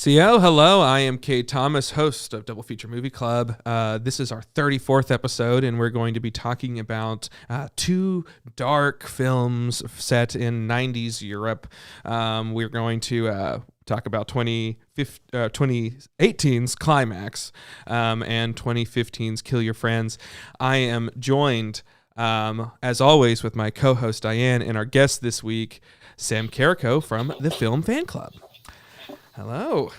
CO, hello. I am Cade Thomas, host of Double Feature Movie Club. This is our 34th episode, and we're going to be talking about two dark films set in 90s Europe. We're going to talk about 2018's Climax and 2015's Kill Your Friends. I am joined, as always, with my co-host Diane and our guest this week, Sam Carrico from the Film Fanclub. Hello.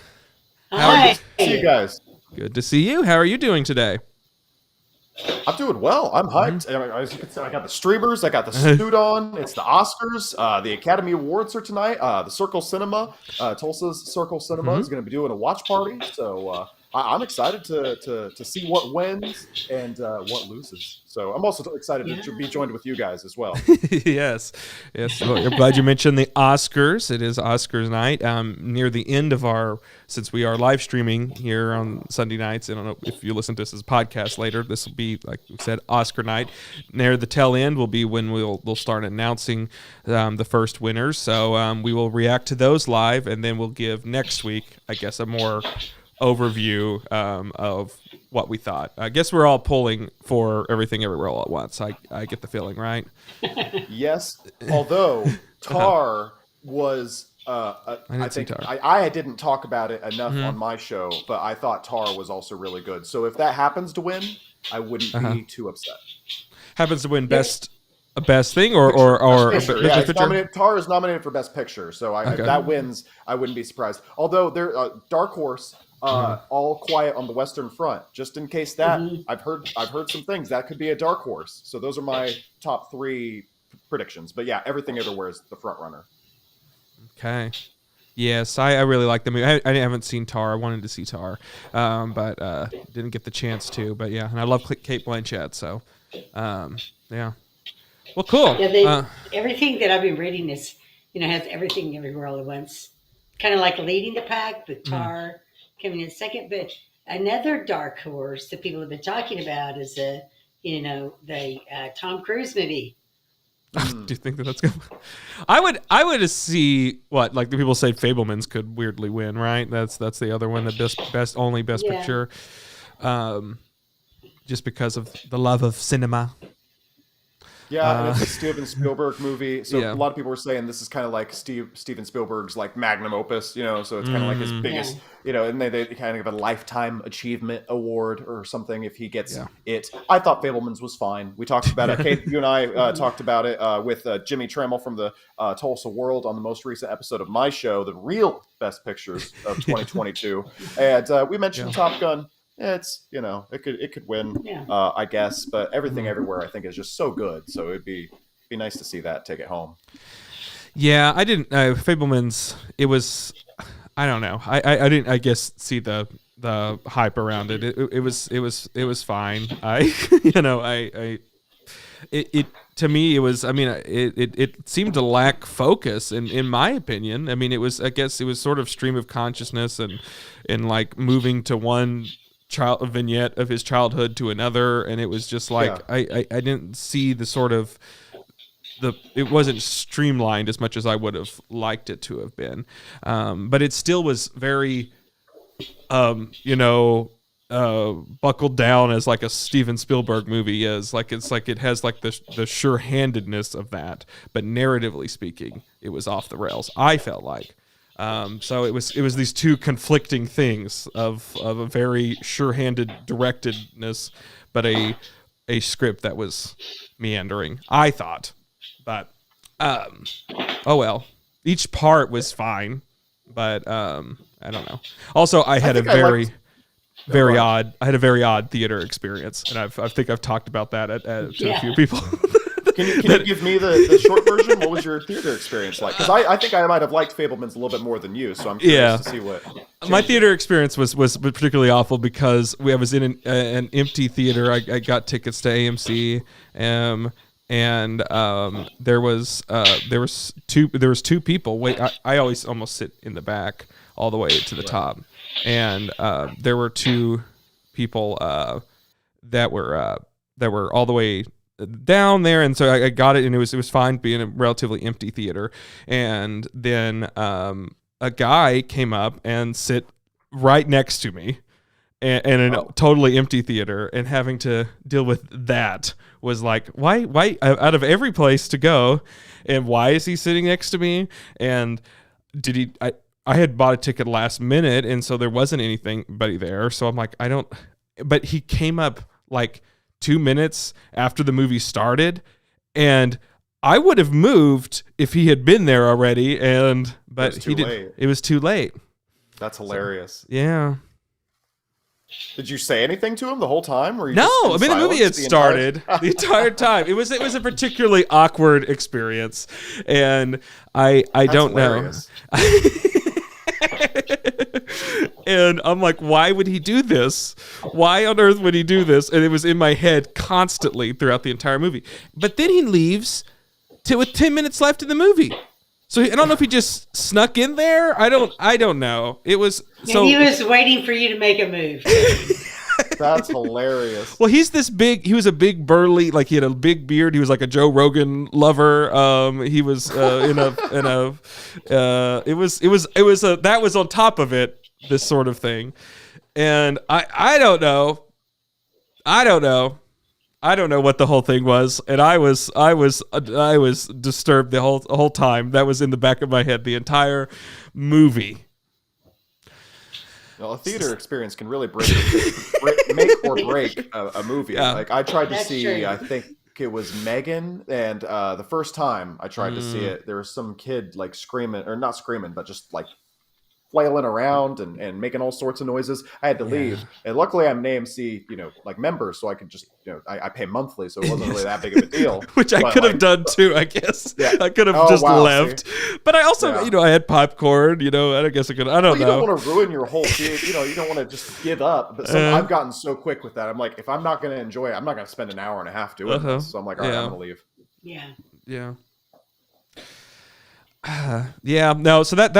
Hi. See you guys. Good to see you. How are you doing today? I'm doing well. I'm hyped. As you can see, I got the streamers. I got the suit on. It's the Oscars. The Academy Awards are tonight. The Circle Cinema, Tulsa's Circle Cinema is going to be doing a watch party. So I'm excited to see what wins and what loses. So I'm also excited to be joined with you guys as well. Yes. Well, I'm glad you mentioned the Oscars. It is Oscars night. Near the end of since we are live streaming here on Sunday nights, I don't know if you listen to this as a podcast later, this will be, like we said, Oscar night. Near the tail end will be when we'll start announcing the first winners. So we will react to those live, and then we'll give next week, I guess, a more overview of what we thought. I guess we're all pulling for Everything Everywhere All at Once. I get the feeling, right? Yes. Although Tar was, I think I didn't talk about it enough on my show, but I thought Tar was also really good. So if that happens to win, I wouldn't be too upset. Happens to win best thing or Best Picture. Yeah, it's Tar is nominated for Best Picture, so if that wins, I wouldn't be surprised. Although there, Dark Horse. All Quiet on the Western Front. Just in case that, I've heard some things that could be a dark horse. So those are my top three predictions. But yeah, Everything Everywhere is the front runner. Okay. Yes, I really like the movie. I haven't seen Tar. I wanted to see Tar, but didn't get the chance to. But yeah, and I love Cate Blanchett. So yeah. Well, cool. Yeah, everything that I've been reading is, has Everything Everywhere All at Once. Kind of like leading the pack, with Tar coming in second. But another dark horse that people have been talking about is the Tom Cruise movie. Do you think that's good? I would see what, like, the people say Fabelmans could weirdly win, right? That's the other one, the best picture, just because of the love of cinema. Yeah, and it's a Steven Spielberg movie. So a lot of people were saying this is kind of like Steven Spielberg's like magnum opus, so it's kind of like his biggest, and they kind of give a lifetime achievement award or something if he gets it. I thought Fabelmans was fine. We talked about it. Kate, you and I talked about it with Jimmy Trammell from the Tulsa World on the most recent episode of my show, The Real Best Pictures of 2022. And we mentioned Top Gun. It's it could win, I guess, but Everything Everywhere I think is just so good, so it'd be nice to see that take it home. Yeah, I didn't Fabelmans. It was, I don't know. I didn't, I guess, see the hype around it. It was fine. It to me it was. I mean, it seemed to lack focus in my opinion. I mean, it was sort of stream of consciousness and like moving to one a vignette of his childhood to another, and it was just like I didn't see the sort of it wasn't streamlined as much as I would have liked it to have been, but it still was very buckled down as like a Steven Spielberg movie is. Like it has like the sure-handedness of that, but narratively speaking it was off the rails, I felt like. So it was these two conflicting things of a very sure-handed directedness, but a script that was meandering, I thought. But oh well, each part was fine, but I don't know. Also, I had a very odd theater experience, and I think I've talked about that to a few people. Can you give me the short version? What was your theater experience like? Because I think I might have liked Fabelmans a little bit more than you, so I'm curious to see what. My theater experience was particularly awful because I was in an empty theater. I got tickets to AMC, and there was two people. Wait, I always almost sit in the back all the way to the top, and there were two people that were all the way down there, and so I got it, and it was fine being a relatively empty theater. And then a guy came up and sit right next to me in a totally empty theater, and having to deal with that was like, why out of every place to go, and why is he sitting next to me? And did he, I had bought a ticket last minute, and so there wasn't anybody there. So I'm like, but he came up like 2 minutes after the movie started, and I would have moved if he had been there already, but he didn't. It was too late. That's hilarious. So, yeah. Did you say anything to him the whole time? Or the movie had started the entire time. It was a particularly awkward experience, and I don't hilarious. know. And I'm like, why would he do this? Why on earth would he do this? And it was in my head constantly throughout the entire movie. But then he leaves with 10 minutes left in the movie. So I don't know if he just snuck in there. I don't know. It was so. He was waiting for you to make a move. That's hilarious. Well, he was a big burly, like he had a big beard. He was like a Joe Rogan lover. He was that was on top of it, this sort of thing. And I don't know. I don't know what the whole thing was, and I was disturbed the whole time. That was in the back of my head the entire movie. Well, a theater experience can really make or break a movie. Yeah. Like I tried to see, true. I think it was Megan, and the first time I tried to see it, there was some kid like screaming, or not screaming, but just like flailing around and making all sorts of noises. I had to leave, and luckily I'm an AMC, like member, so I could just, I pay monthly, so it wasn't really that big of a deal. Which I could have done too, I guess. Yeah. I could have left, but I also, I had popcorn. I guess I could. I don't know. You don't want to ruin your whole theater. You don't want to just give up. But I've gotten so quick with that. I'm like, if I'm not going to enjoy it, I'm not going to spend an hour and a half doing this. So I'm like, all right, I'm going to leave. Yeah. Yeah. No, so but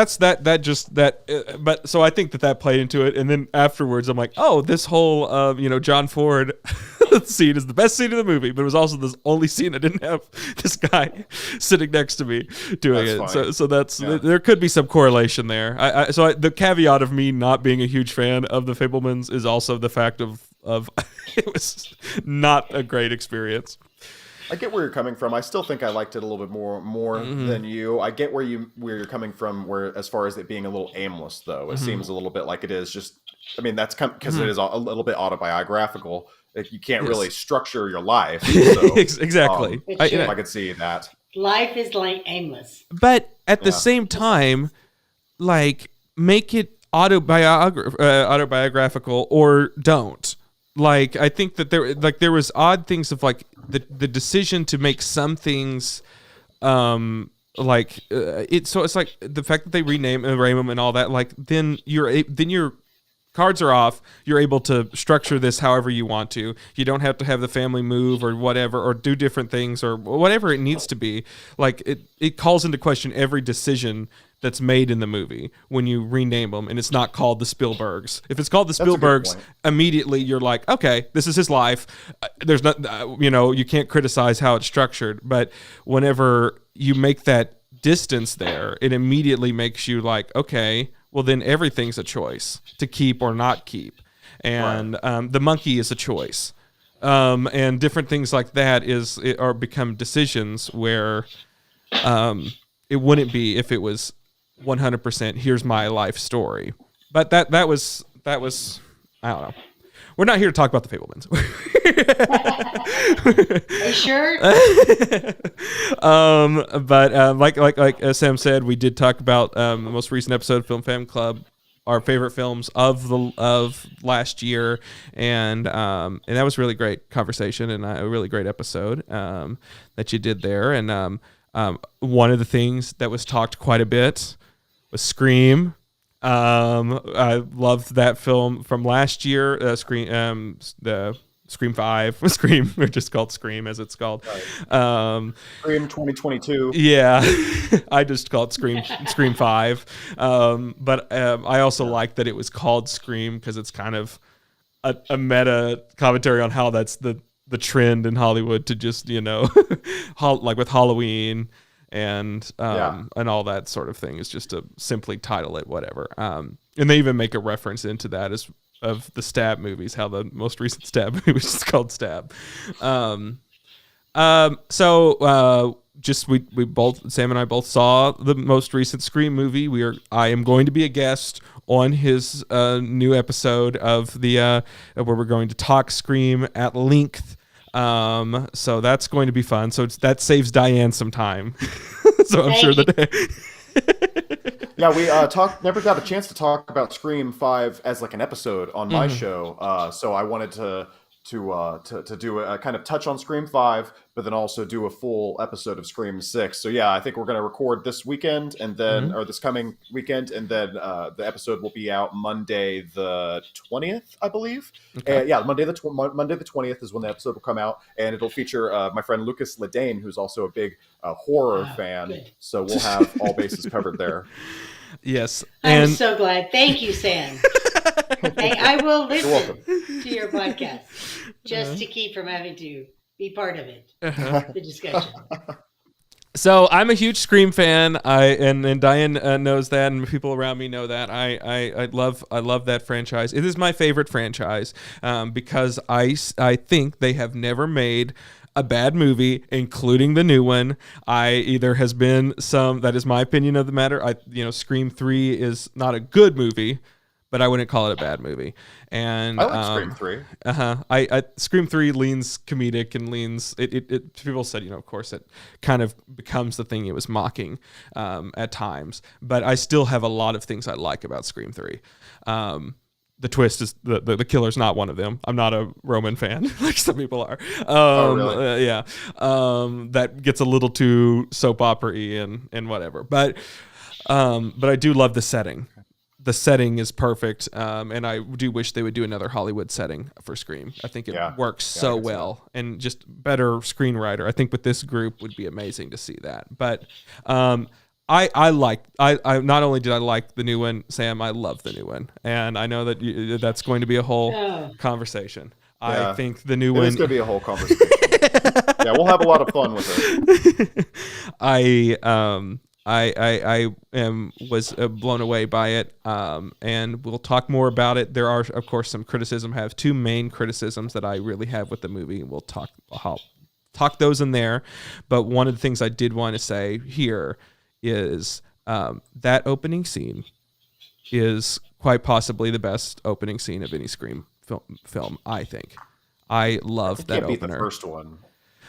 so I think that played into it, and then afterwards I'm like, oh, this whole John Ford scene is the best scene of the movie, but it was also the only scene I didn't have this guy sitting next to me doing it. Funny. So there could be some correlation there. The caveat of me not being a huge fan of The Fabelmans is also the fact of it was not a great experience. I get where you're coming from. I still think I liked it a little bit more than you. I get where you're coming from, where as far as it being a little aimless, though. It seems a little bit like it is just, that's because it is a little bit autobiographical. Like, you can't really structure your life. So, exactly. I could see that. Life is like aimless. But at the same time, like, make it autobiographical or don't. Like, I think that there was odd things of like the decision to make some things, so it's like the fact that they rename them and all that. Like, then your cards are off. You're able to structure this however you want to. You don't have to have the family move or whatever, or do different things or whatever it needs to be. Like, it calls into question every decision that's made in the movie when you rename them, and it's not called the Spielbergs. If it's called the Spielbergs, immediately you're like, okay, this is his life. There's not, you can't criticize how it's structured. But whenever you make that distance there, it immediately makes you like, okay, well then everything's a choice to keep or not keep, and the monkey is a choice, and different things like that are become decisions where it wouldn't be if it was 100% here's my life story. But that was I don't know. We're not here to talk about the Fabelmans. Are you sure? But like Sam said, we did talk about the most recent episode of Film Fanclub, our favorite films of last year, and that was really great conversation and a really great episode that you did there. And one of the things that was talked quite a bit was Scream. I loved that film from last year. Scream 5, Scream, or just called Scream as it's called. Scream 2022. Yeah, I just called Scream 5. But I also like that it was called Scream because it's kind of a meta commentary on how that's the trend in Hollywood to just like with Halloween and all that sort of thing is just to simply title it whatever. And they even make a reference into that as of the Stab movies, how the most recent Stab movie is called Stab. Just we both, Sam and I both saw the most recent Scream movie. I am going to be a guest on his new episode of the where we're going to talk Scream at length. So that's going to be fun. So that saves Diane some time. So I'm sure that. Yeah, we never got a chance to talk about Scream 5 as like an episode on my show. So I wanted to do a kind of touch on Scream 5, but then also do a full episode of Scream 6. So yeah, I think we're going to record this weekend and then, or this coming weekend, and then the episode will be out Monday the 20th, I believe. Okay. Monday the 20th is when the episode will come out, and it'll feature my friend Lucas Ledane, who's also a big horror fan. Good. So we'll have all bases covered there. Yes. I'm so glad. Thank you, Sam. I will listen to your podcast just to keep from having to be part of it, the discussion. So I'm a huge Scream fan. And Diane knows that, and people around me know that. I love that franchise. It is my favorite franchise because I think they have never made a bad movie, including the new one. That is my opinion of the matter. Scream 3 is not a good movie, but I wouldn't call it a bad movie. And I like Scream 3. Scream 3 leans comedic and leans. It people said, of course, it kind of becomes the thing it was mocking at times. But I still have a lot of things I like about Scream 3. The twist is the killer's not one of them. I'm not a Roman fan like some people are. Really? That gets a little too soap opera-y and whatever. But I do love the setting. The setting is perfect, and I do wish they would do another Hollywood setting for Scream. I think it works so well, and just better screenwriter. I think with this group would be amazing to see that. But I not only did I like the new one, Sam, I love the new one, and I know that that's going to be a whole conversation. Yeah. I think the new one is going to be a whole conversation. Yeah, we'll have a lot of fun with it. I was blown away by it, and we'll talk more about it. There are, of course, some criticism. I have two main criticisms that I really have with the movie, and I'll talk those in there. But one of the things I did want to say here is that opening scene is quite possibly the best opening scene of any Scream film. I think. I love that opener. Beat the first one.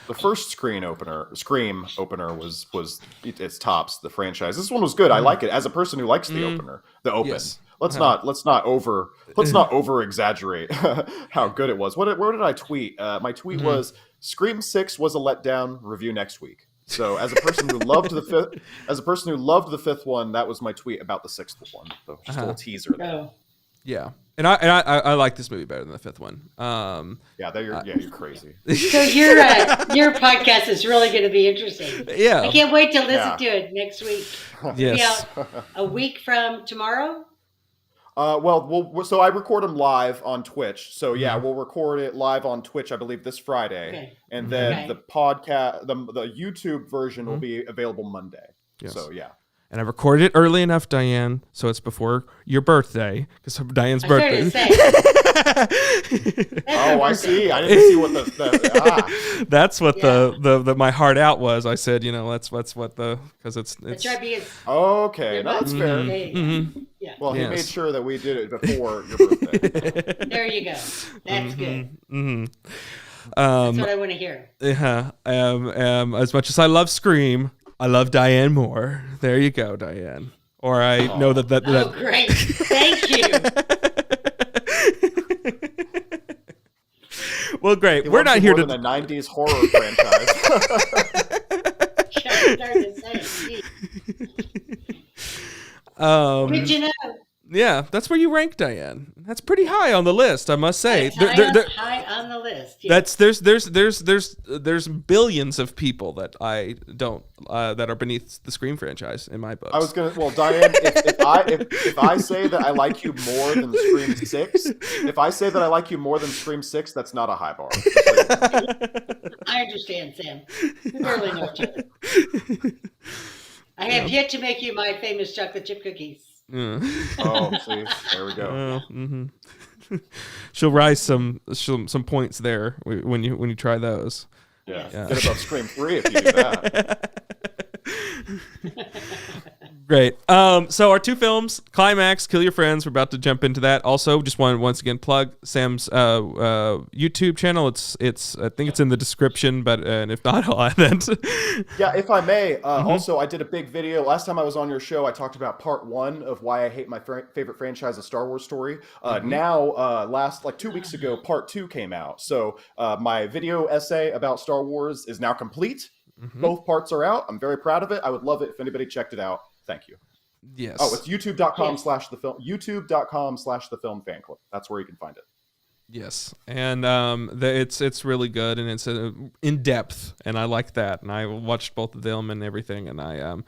The first Scream opener was it's tops the franchise. This one was good. I like it as a person who likes the opener. The open. Yes. Let's not over exaggerate how good it was. Where did I tweet? My tweet was Scream 6 was a letdown. Review next week. So as a person who loved the fifth one, that was my tweet about the sixth one. So just a little teaser there. Oh. Yeah. And I like this movie better than the fifth one. You're crazy. So your podcast is really going to be interesting. Yeah, I can't wait to listen to it next week. Yes, it'll be out a week from tomorrow. So I record them live on Twitch. So yeah, we'll record it live on Twitch, I believe, this Friday, and then the podcast, the YouTube version will be available Monday. Yes. So yeah. And I recorded it early enough, Diane, so it's before your birthday, because Diane's birthday. I see. I didn't see what That's what the my heart out was. I said, that's what because it's. That's right, because okay, that's fair. Yeah. Well, he made sure that we did it before your birthday. There you go. That's good. That's what I want to hear. Yeah. As much as I love Scream, I love Diane more. There you go, Diane. Or I know that. Oh, great! Thank you. Well, great. We're not here to the '90s horror franchise. Good to know. Yeah, that's where you rank Diane. That's pretty high on the list, I must say. High on the list. Yes. There's billions of people that I don't that are beneath the Scream franchise in my books. I was Diane, if I say that I like you more than Scream 6, that's not a high bar. I understand, Sam. We barely know each other. I have yet to make you my famous chocolate chip cookies. Oh, see, there we go. She'll rise some points there when you try those. Yeah. Get above Scream 3 if you do that. Great. So our two films, Climax, Kill Your Friends. We're about to jump into that. Also, just want to once again plug Sam's YouTube channel. It's I think it's in the description, but and if not, I'll add it. Yeah, if I may. Also, I did a big video last time I was on your show. I talked about part 1 of why I hate my favorite franchise, A Star Wars Story. Now, last 2 weeks ago, part 2 came out. So my video essay about Star Wars is now complete. Both parts are out. I'm very proud of it. I would love it if anybody checked it out. Thank you. Yes. Oh, it's youtube.com/thefilm. youtube.com/thefilm fanclub. That's where you can find it. Yes, and it's really good, and it's in depth, and I like that. And I watched both of them and everything, and I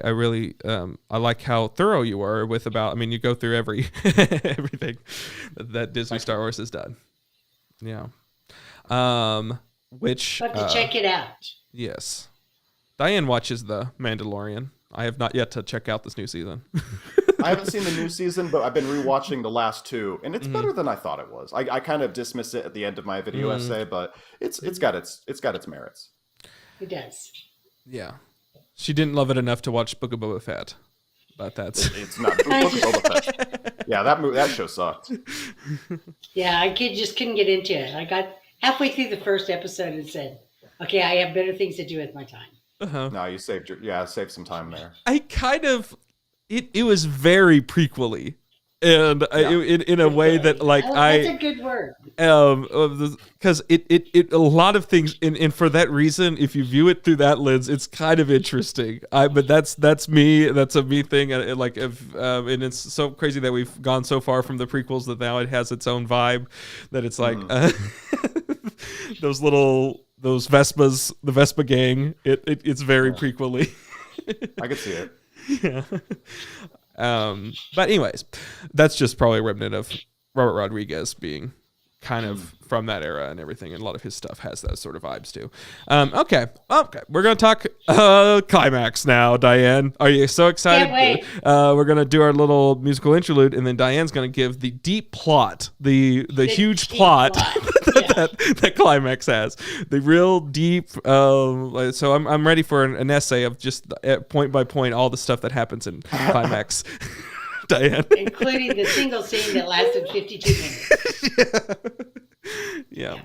really I like how thorough you were with about. I mean, you go through everything that Disney Star Wars has done. Yeah. Which have to check it out. Yes, Diane watches The Mandalorian. I have not yet to check out this new season. I haven't seen the new season, but I've been rewatching the last 2, and it's better than I thought it was. I kind of dismissed it at the end of my video essay, but it's got its merits. It does. Yeah, she didn't love it enough to watch Book of Boba Fett, but it's not Book of Boba Fett. Yeah, that show sucked. Yeah, I just couldn't get into it. I got halfway through the first episode and said, "Okay, I have better things to do with my time." No, you saved some time there. I kind of it was very prequely, and in a way that that's a good word. Because it a lot of things, and for that reason, if you view it through that lens, it's kind of interesting. But that's me. That's a me thing. And it's so crazy that we've gone so far from the prequels that now it has its own vibe. That it's like those Vespas, the Vespa gang. It's very prequely. I could see it. Yeah. But anyways, that's just probably a remnant of Robert Rodriguez being kind of from that era and everything, and a lot of his stuff has those sort of vibes too. Okay, we're gonna talk Climax now. Diane, are you so excited? Can't wait. We're gonna do our little musical interlude, and then Diane's gonna give the deep plot, the huge plot that Climax has, the real deep. So I'm ready for an essay of just point by point all the stuff that happens in Climax. Diane, including the single scene that lasted 52 minutes. Yeah,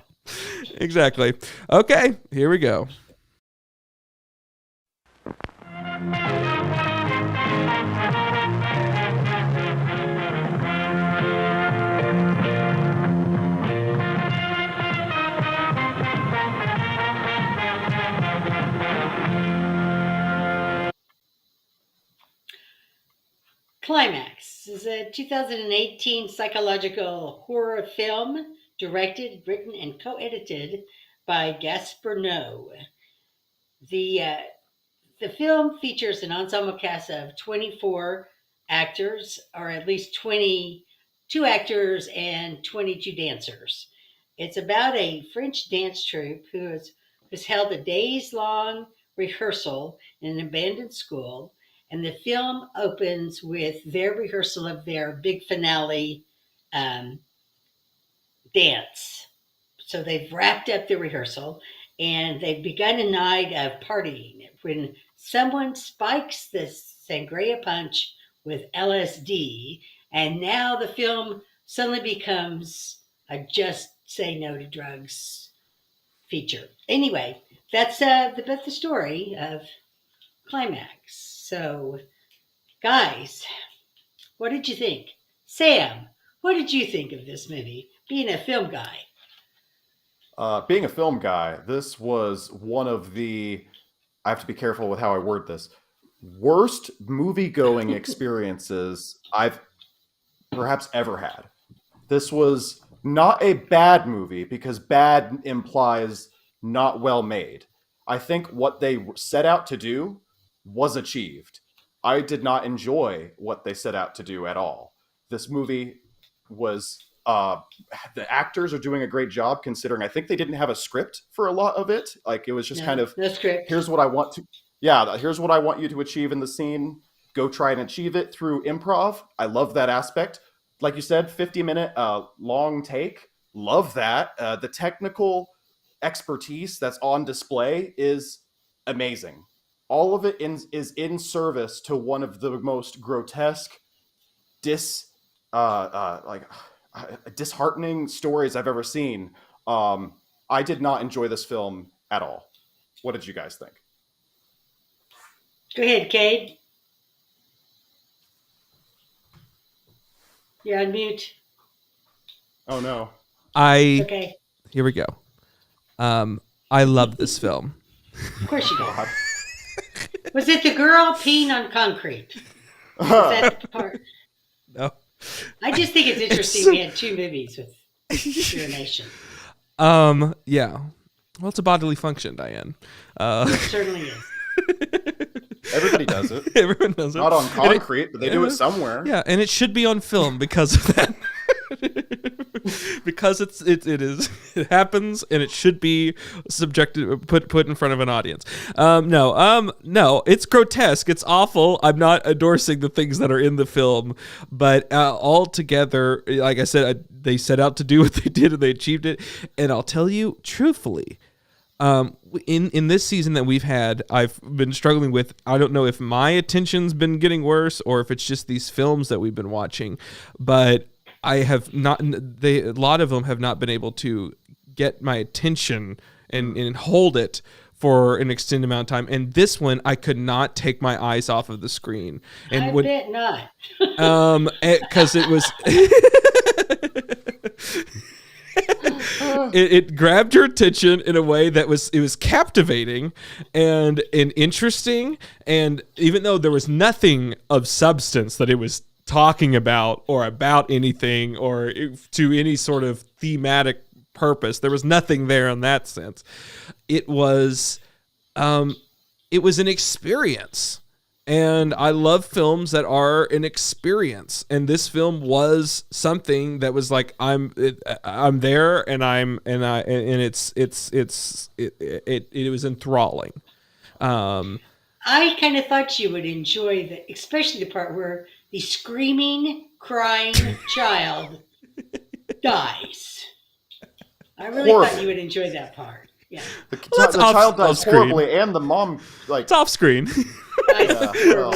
exactly. Okay, here we go. Climax is a 2018 psychological horror film directed, written, and co-edited by Gaspar Noé. The film features an ensemble cast of 24 actors, or at least 22 actors and 22 dancers. It's about a French dance troupe who has held a days-long rehearsal in an abandoned school. And the film opens with their rehearsal of their big finale dance. So they've wrapped up the rehearsal and they've begun a night of partying when someone spikes the sangria punch with LSD. And now the film suddenly becomes a just say no to drugs feature. Anyway, that's the story of Climax. So, guys, what did you think? Sam, what did you think of this movie, being a film guy? Being a film guy, this was one of the, I have to be careful with how I word this, worst movie-going experiences I've perhaps ever had. This was not a bad movie, because bad implies not well made. I think what they set out to do was achieved. I did not enjoy what they set out to do at all. This movie was The actors are doing a great job, considering I think they didn't have a script for a lot of it. Like it was just kind of, no script. Here's what I want you to achieve in the scene. Go try and achieve it through improv. I love that aspect. Like you said, 50-minute long take. Love that. The technical expertise that's on display is amazing. All of it is in service to one of the most grotesque, disheartening stories I've ever seen. I did not enjoy this film at all. What did you guys think? Go ahead, Cade. You're on mute. Oh no. Okay. Here we go. I love this film. Of course you do. Was it the girl peeing on concrete? Was that the part? No. I just think it's interesting we had two movies with urination. Yeah. Well, it's a bodily function, Diane. It certainly is. Everybody does it. Everyone does it. Not on concrete, but they do it somewhere. Yeah, and it should be on film because of that. Because it happens, and it should be put in front of an audience. No, it's grotesque. It's awful. I'm not endorsing the things that are in the film, but altogether, like I said, they set out to do what they did, and they achieved it. And I'll tell you truthfully, in this season that we've had, I've been struggling with, I don't know if my attention's been getting worse or if it's just these films that we've been watching, but I have not, a lot of them have not been able to get my attention and hold it for an extended amount of time. And this one, I could not take my eyes off of the screen. And I bet not. Because it was... It grabbed your attention in a way that was captivating and interesting, and even though there was nothing of substance that it was talking about or about anything or to any sort of thematic purpose, there was nothing there in that sense. It was an experience. And I love films that are an experience, and this film was something that was like I'm there, and it was enthralling. I kind of thought you would enjoy especially the part where the screaming, crying child dies. I really thought you would enjoy that part. Yeah, the child dies horribly, and the mom it's off screen. It's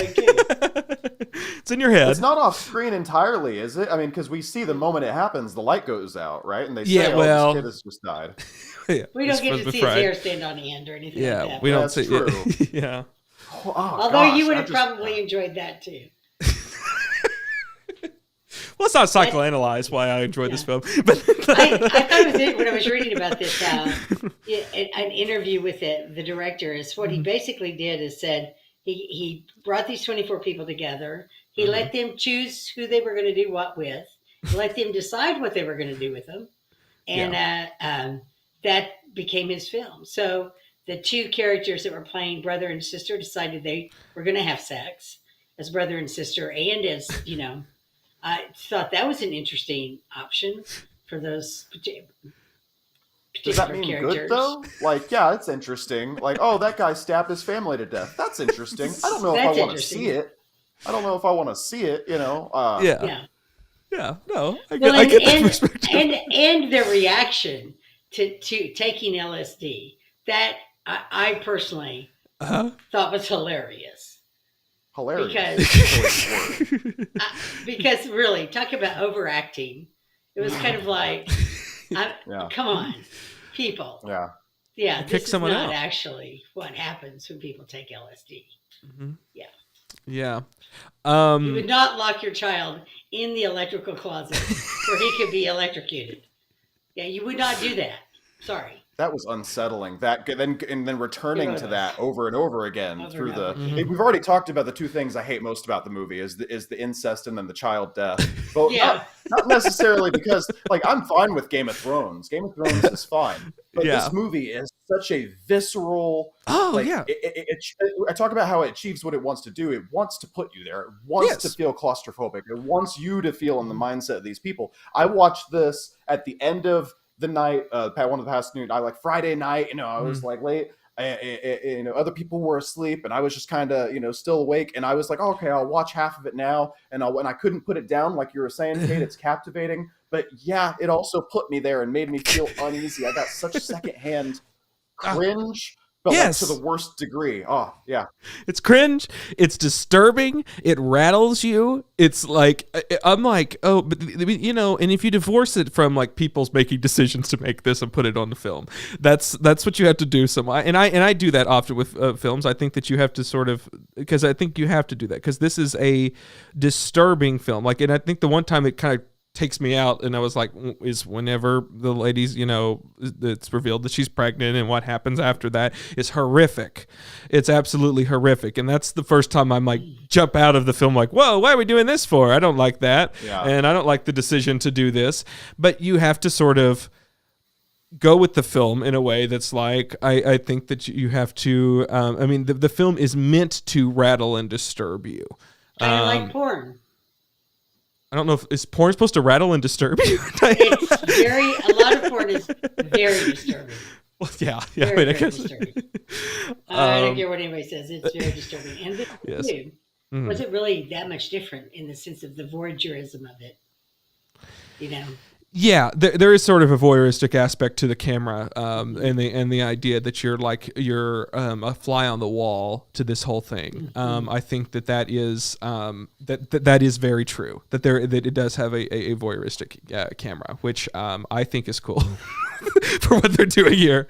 in your head. It's not off screen entirely, is it? I mean, because we see the moment it happens, the light goes out, right? And they say, this kid has just died. Yeah, we don't get to see his hair stand on end or anything like that. We don't see true. it. Yeah. Although you would have probably enjoyed that too. Well, let's not psychoanalyze why I enjoyed this film. But I thought it was when I was reading about this, an interview with the director, is what he basically did is said he brought these 24 people together. He let them choose who they were going to do what with. Let them decide what they were going to do with them. And that became his film. So the two characters that were playing brother and sister decided they were going to have sex as brother and sister. And as, I thought that was an interesting option for those particular Does that mean characters. Good though? Like, yeah, it's interesting. Like, oh, that guy stabbed his family to death. That's interesting. I don't know if I want to see it. I don't know if I want to see it. Yeah. No, I get that perspective. And the reaction to taking LSD that I personally thought was hilarious. Because really, talk about overacting. It was kind of like, come on, people. Yeah. This is not actually what happens when people take LSD. Mm-hmm. Yeah. You would not lock your child in the electrical closet where he could be electrocuted. Yeah, you would not do that. Sorry. That was unsettling. Then returning to that over and over again Mm-hmm. We've already talked about the two things I hate most about the movie is the incest and then the child death. But not necessarily because I'm fine with Game of Thrones. Game of Thrones is fine, but this movie is such a visceral. I talk about how it achieves what it wants to do. It wants to put you there. It wants to feel claustrophobic. It wants you to feel in the mindset of these people. I watched this at the end of the night, one of the past noon. Friday night. I was late. Other people were asleep, and I was just kind of still awake. And I was like, oh, okay, I'll watch half of it now. And I couldn't put it down, like you were saying, Cade. It's captivating, but yeah, it also put me there and made me feel uneasy. I got such secondhand cringe. But to the worst degree. Oh, yeah. It's cringe. It's disturbing. It rattles you. It's like, I'm like, oh, but and if you divorce it from like people's making decisions to make this and put it on the film, that's what you have to do. And I do that often with films. I think that you have to sort of, because I think you have to do that because this is a disturbing film. Like, and I think the one time it kind of takes me out, and I was like, is whenever the ladies, it's revealed that she's pregnant, and what happens after that is horrific. It's absolutely horrific, and that's the first time I'm like jump out of the film like, whoa, why are we doing this for? I don't like that, and I don't like the decision to do this. But you have to sort of go with the film in a way that's like, I think that you have to. The film is meant to rattle and disturb you. Kind of like porn. I don't know is porn supposed to rattle and disturb you? It's a lot of porn is very disturbing. Well, yeah. Very disturbing. I don't care what anybody says. It's very disturbing. And this wasn't really that much different in the sense of the voyeurism of it. Yeah, there is sort of a voyeuristic aspect to the camera, and the idea that you're a fly on the wall to this whole thing. I think that is that is very true. That it does have a voyeuristic camera, which I think is cool for what they're doing here.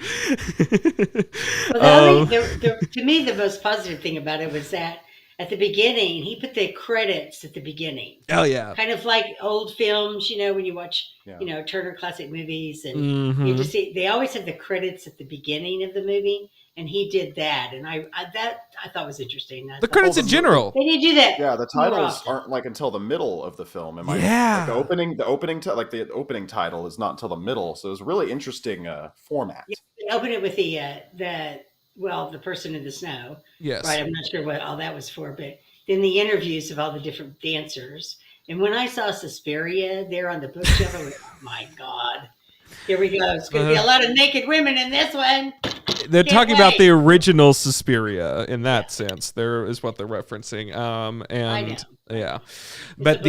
Well, to me, the most positive thing about it was that at the beginning, he put the credits at the beginning. Oh yeah, kind of like old films, when you watch, Turner Classic Movies, and you just see they always have the credits at the beginning of the movie, and he did that, and I thought was interesting. The credits in general, they did do that. Yeah, the titles aren't like until the middle of the film. The opening title is not until the middle, so it's a really interesting format. Yeah, they open it with the person in the snow. Yes. Right. I'm not sure what all that was for, but then the interviews of all the different dancers. And when I saw Suspiria there on the bookshelf, I was, oh my God, here we go. It's going to be a lot of naked women in this one. They're talking about the original Suspiria in that sense. There is what they're referencing. I know. Yeah, but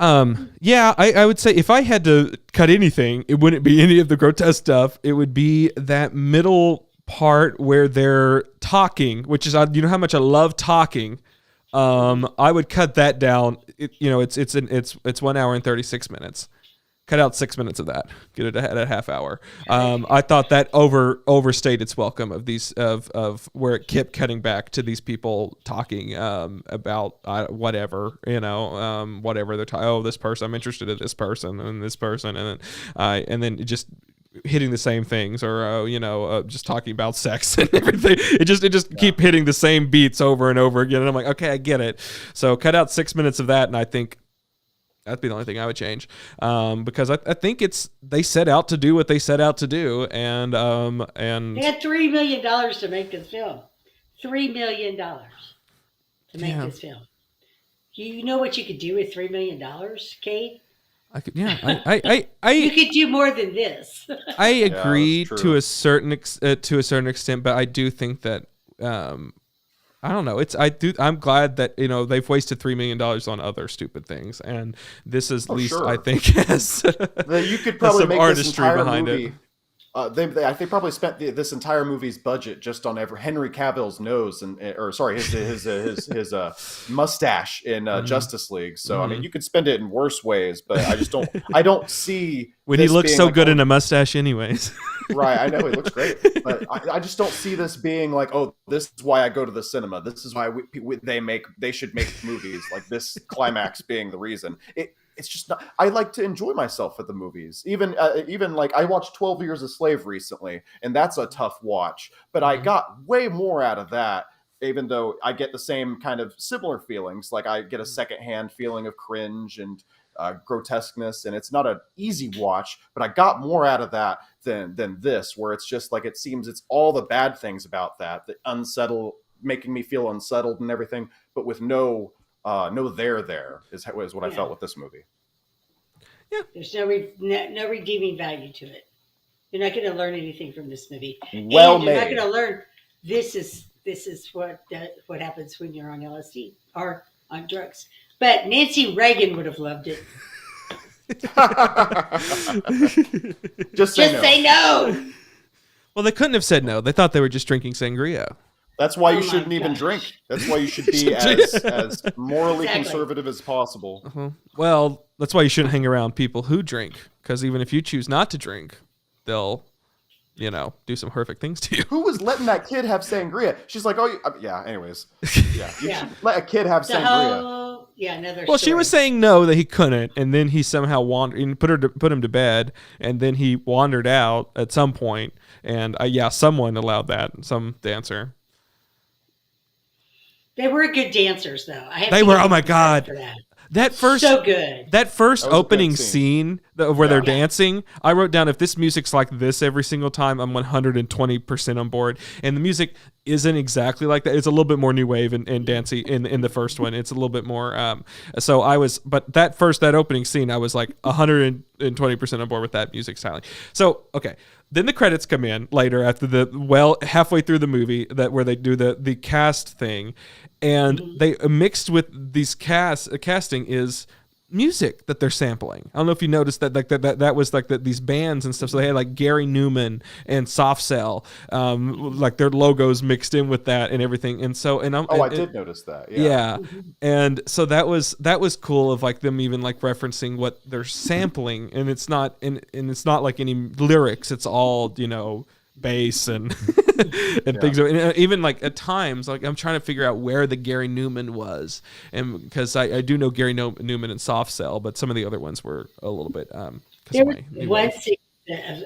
I would say if I had to cut anything, it wouldn't be any of the grotesque stuff. It would be that middle part where they're talking, which is, how much I love talking. I would cut that down. It's 1 hour and 36 minutes. Cut out 6 minutes of that. Get it at a half hour. I thought that overstayed its welcome of these of where it kept cutting back to these people talking about whatever whatever they're talking. Oh, this person, I'm interested in this person and this person, and then just hitting the same things, or just talking about sex and everything. It just keep hitting the same beats over and over again. And I'm like, okay, I get it. So cut out 6 minutes of that, and I think that'd be the only thing I would change, because I think they set out to do what they set out to do, and they had $3 million to make this film. $3 million to make this film. You know what you could do with $3 million, Cade? I could, you could do more than this. I agree to a certain extent, but I do think that I don't know. I'm glad that they've wasted $3 million on other stupid things, and this is at least I think has you could probably some make artistry this behind movie. it. They probably spent this entire movie's budget just on Henry Cavill's nose his mustache in Justice League. So you could spend it in worse ways, but I don't see when he looks so good in a mustache, anyways. Right, I know he looks great, but I just don't see this being like, oh, this is why I go to the cinema. This is why they should make movies like this. Climax being the reason. It's just not. I like to enjoy myself at the movies. Even like I watched 12 Years a Slave recently, and that's a tough watch. But I got way more out of that, even though I get the same kind of similar feelings. Like I get a secondhand feeling of cringe and grotesqueness, and it's not an easy watch, but I got more out of that than this, where it's just like, it seems it's all the bad things about that making me feel unsettled and everything, but with no there is what I felt with this movie. Yeah, there's no redeeming value to it. You're not going to learn anything from this movie. Well made. You're not going to learn this is what happens when you're on LSD or on drugs. But Nancy Reagan would have loved it. Just say no. Well, they couldn't have said no. They thought they were just drinking sangria. That's why you shouldn't even drink. That's why you should be as morally conservative as possible. Uh-huh. Well, that's why you shouldn't hang around people who drink, because even if you choose not to drink, they'll, do some horrific things to you. Who was letting that kid have sangria? She's like, anyways. Yeah. You should let a kid have sangria. Another Well, story. she was saying no, that he couldn't, and then he somehow wandered and put him to bed, and then he wandered out at some point, and someone allowed that, some dancer. They were good dancers, though. They were. Oh my God! That first so good. That first opening scene where they're dancing, I wrote down, if this music's like this every single time, I'm 120% on board. And the music isn't exactly like that. It's a little bit more new wave and dancey in the first one. It's a little bit more. But that opening scene, I was like 120% on board with that music styling. So okay. Then the credits come in later after halfway through the movie where they do the cast thing, and they mixed with these casting is music that they're sampling. I don't know if you noticed that that was like these bands and stuff. So they had like Gary Newman and Soft Cell, like their logos mixed in with that and everything. And so I did notice that. Yeah. And so that was cool of like them even like referencing what they're sampling, and it's not it's not like any lyrics. It's all bass and and things. And even like at times, like I'm trying to figure out where the Gary Newman was, and because I do know Gary Newman and Soft Cell, but some of the other ones were a little bit. There was one scene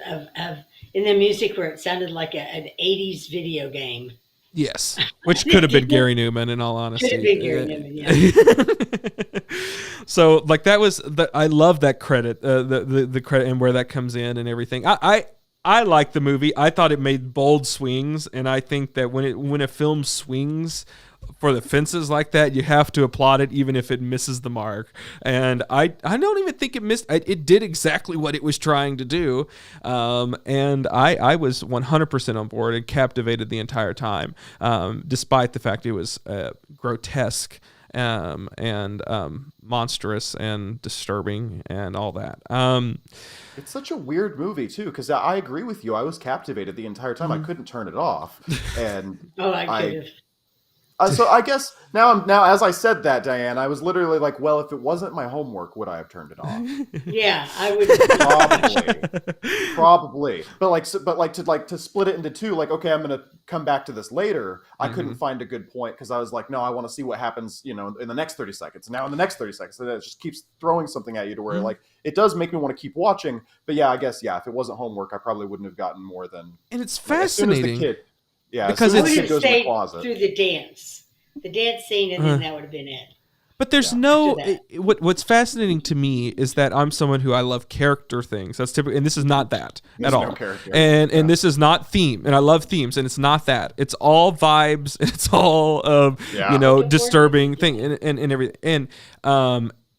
of in the music where it sounded like an '80s video game. Yes, which could have been Gary Newman, in all honesty. Could have been Gary Newman, yeah. So like that was I love that credit, the credit and where that comes in and everything. I like the movie. I thought it made bold swings, and I think that when a film swings for the fences like that, you have to applaud it, even if it misses the mark. And I don't even think it missed. It did exactly what it was trying to do, and I was 100% on board and captivated the entire time, despite the fact it was grotesque and monstrous and disturbing and all that. It's such a weird movie too, because I agree with you. I was captivated the entire time. I couldn't turn it off, and I could have. So I guess now as I said that, Diane, I was literally like, well, if it wasn't my homework, would I have turned it off? Yeah, I would probably. But to split it into two, like, okay, I'm gonna come back to this later. I couldn't find a good point because I was like, no, I want to see what happens, in the next 30 seconds. Now in the next 30 seconds, and it just keeps throwing something at you to where like it does make me want to keep watching. But yeah, I guess if it wasn't homework, I probably wouldn't have gotten more than. And it's fascinating. As soon as the kid, because it goes in the closet through the dance scene, and then that would have been it. But there's what's fascinating to me is that I'm someone who I love character things. That's typically, and this is not that at all. And this is not theme, and I love themes, and it's not that. It's all vibes, and it's all disturbing thing and everything.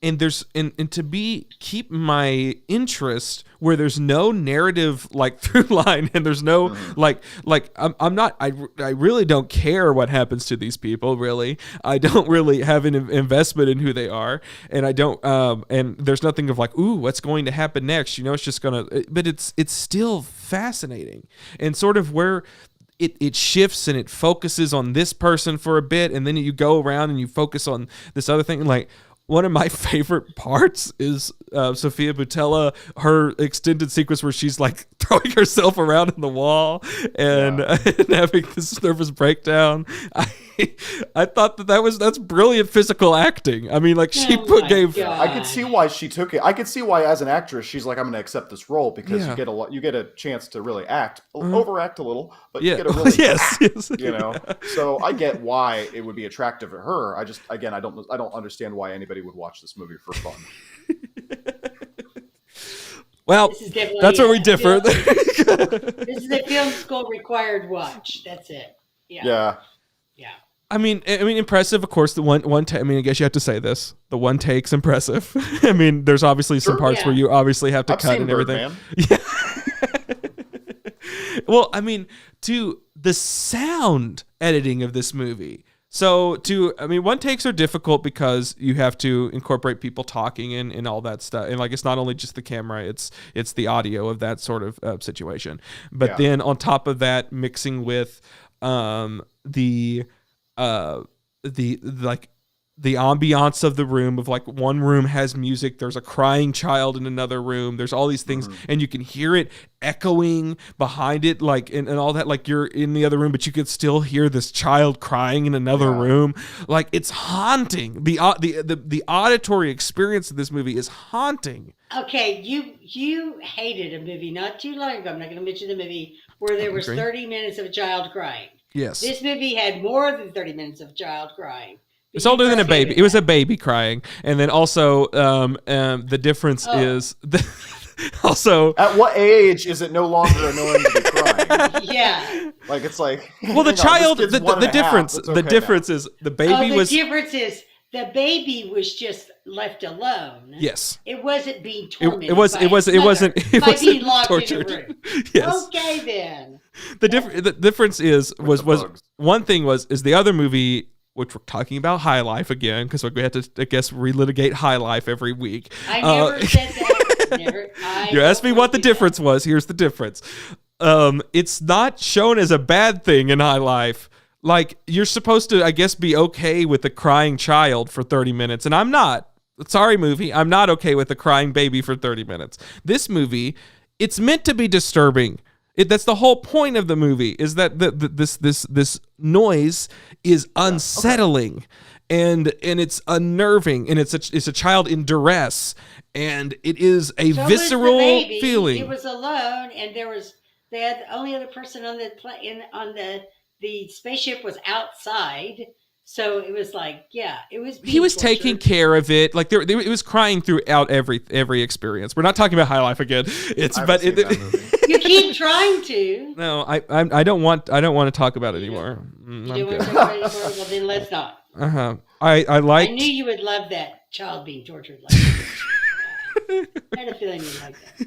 And there's and to keep my interest where there's no narrative like through line, and there's no I'm not I really don't care what happens to these people. Really, I don't really have an investment in who they are, and I don't and there's nothing of like, ooh, what's going to happen next? It's just gonna, but it's still fascinating, and sort of where it shifts and it focuses on this person for a bit, and then you go around and you focus on this other thing. Like, one of my favorite parts is Sophia Boutella, her extended sequence where she's like throwing herself around in the wall and having this nervous breakdown. I thought that's brilliant physical acting. I mean, like I could see why she took it. I could see why, as an actress, she's like, I'm going to accept this role because you get a chance to really act, overact a little, but you get a really act, So I get why it would be attractive to her. I don't understand why anybody would watch this movie for fun. Well, that's where we differ. This is a film school required watch. That's it. Yeah. I mean, impressive. Of course, the one. I mean, I guess you have to say this. The one take's impressive. I mean, there's obviously some parts where you obviously have to cut and everything. Yeah. Well, I mean, to the sound editing of this movie. So one takes are difficult because you have to incorporate people talking and all that stuff. And like, it's not only just the camera, it's the audio of that sort of situation. But then on top of that, mixing with the ambiance of the room, of like one room has music, there's a crying child in another room, there's all these things, and you can hear it echoing behind it, like and all that, like you're in the other room but you could still hear this child crying in another room. Like, it's haunting. The auditory experience of this movie is haunting. Okay, you hated a movie not too long ago, I'm not going to mention the movie, where there was 30 minutes of a child crying. Yes. This movie had more than 30 minutes of child crying. It's older than a baby. It was a baby crying. And then also the difference is also, at what age is it no longer annoying to be crying? Yeah. Like, it's like, well, the child, the difference, the difference is the baby was. The difference is the baby was just left alone. Yes. It wasn't being tormented. It wasn't being locked tortured. In a room. Yes. Okay then. The difference is one thing is the other movie, which we're talking about High Life again, because we have to, I guess, relitigate High Life every week. I never said that. You asked me what the difference was. Here's the difference. It's not shown as a bad thing in High Life. Like, you're supposed to, I guess, be okay with a crying child for 30 minutes, and I'm not. Sorry, movie. I'm not okay with a crying baby for 30 minutes. This movie, it's meant to be disturbing. That's the whole point of the movie, is that this noise is unsettling, and it's unnerving, and it's a child in duress, and it is a visceral feeling. It was alone, and they had the only other person on the spaceship was outside. So it was like, it was. He was taking care of it. Like it was crying throughout every experience. We're not talking about High Life again. You keep trying to. No, I don't want to talk about it anymore. You don't want to talk about it anymore? Well, then let's not. I knew you would love that child being tortured like that. I had a feeling you'd like that.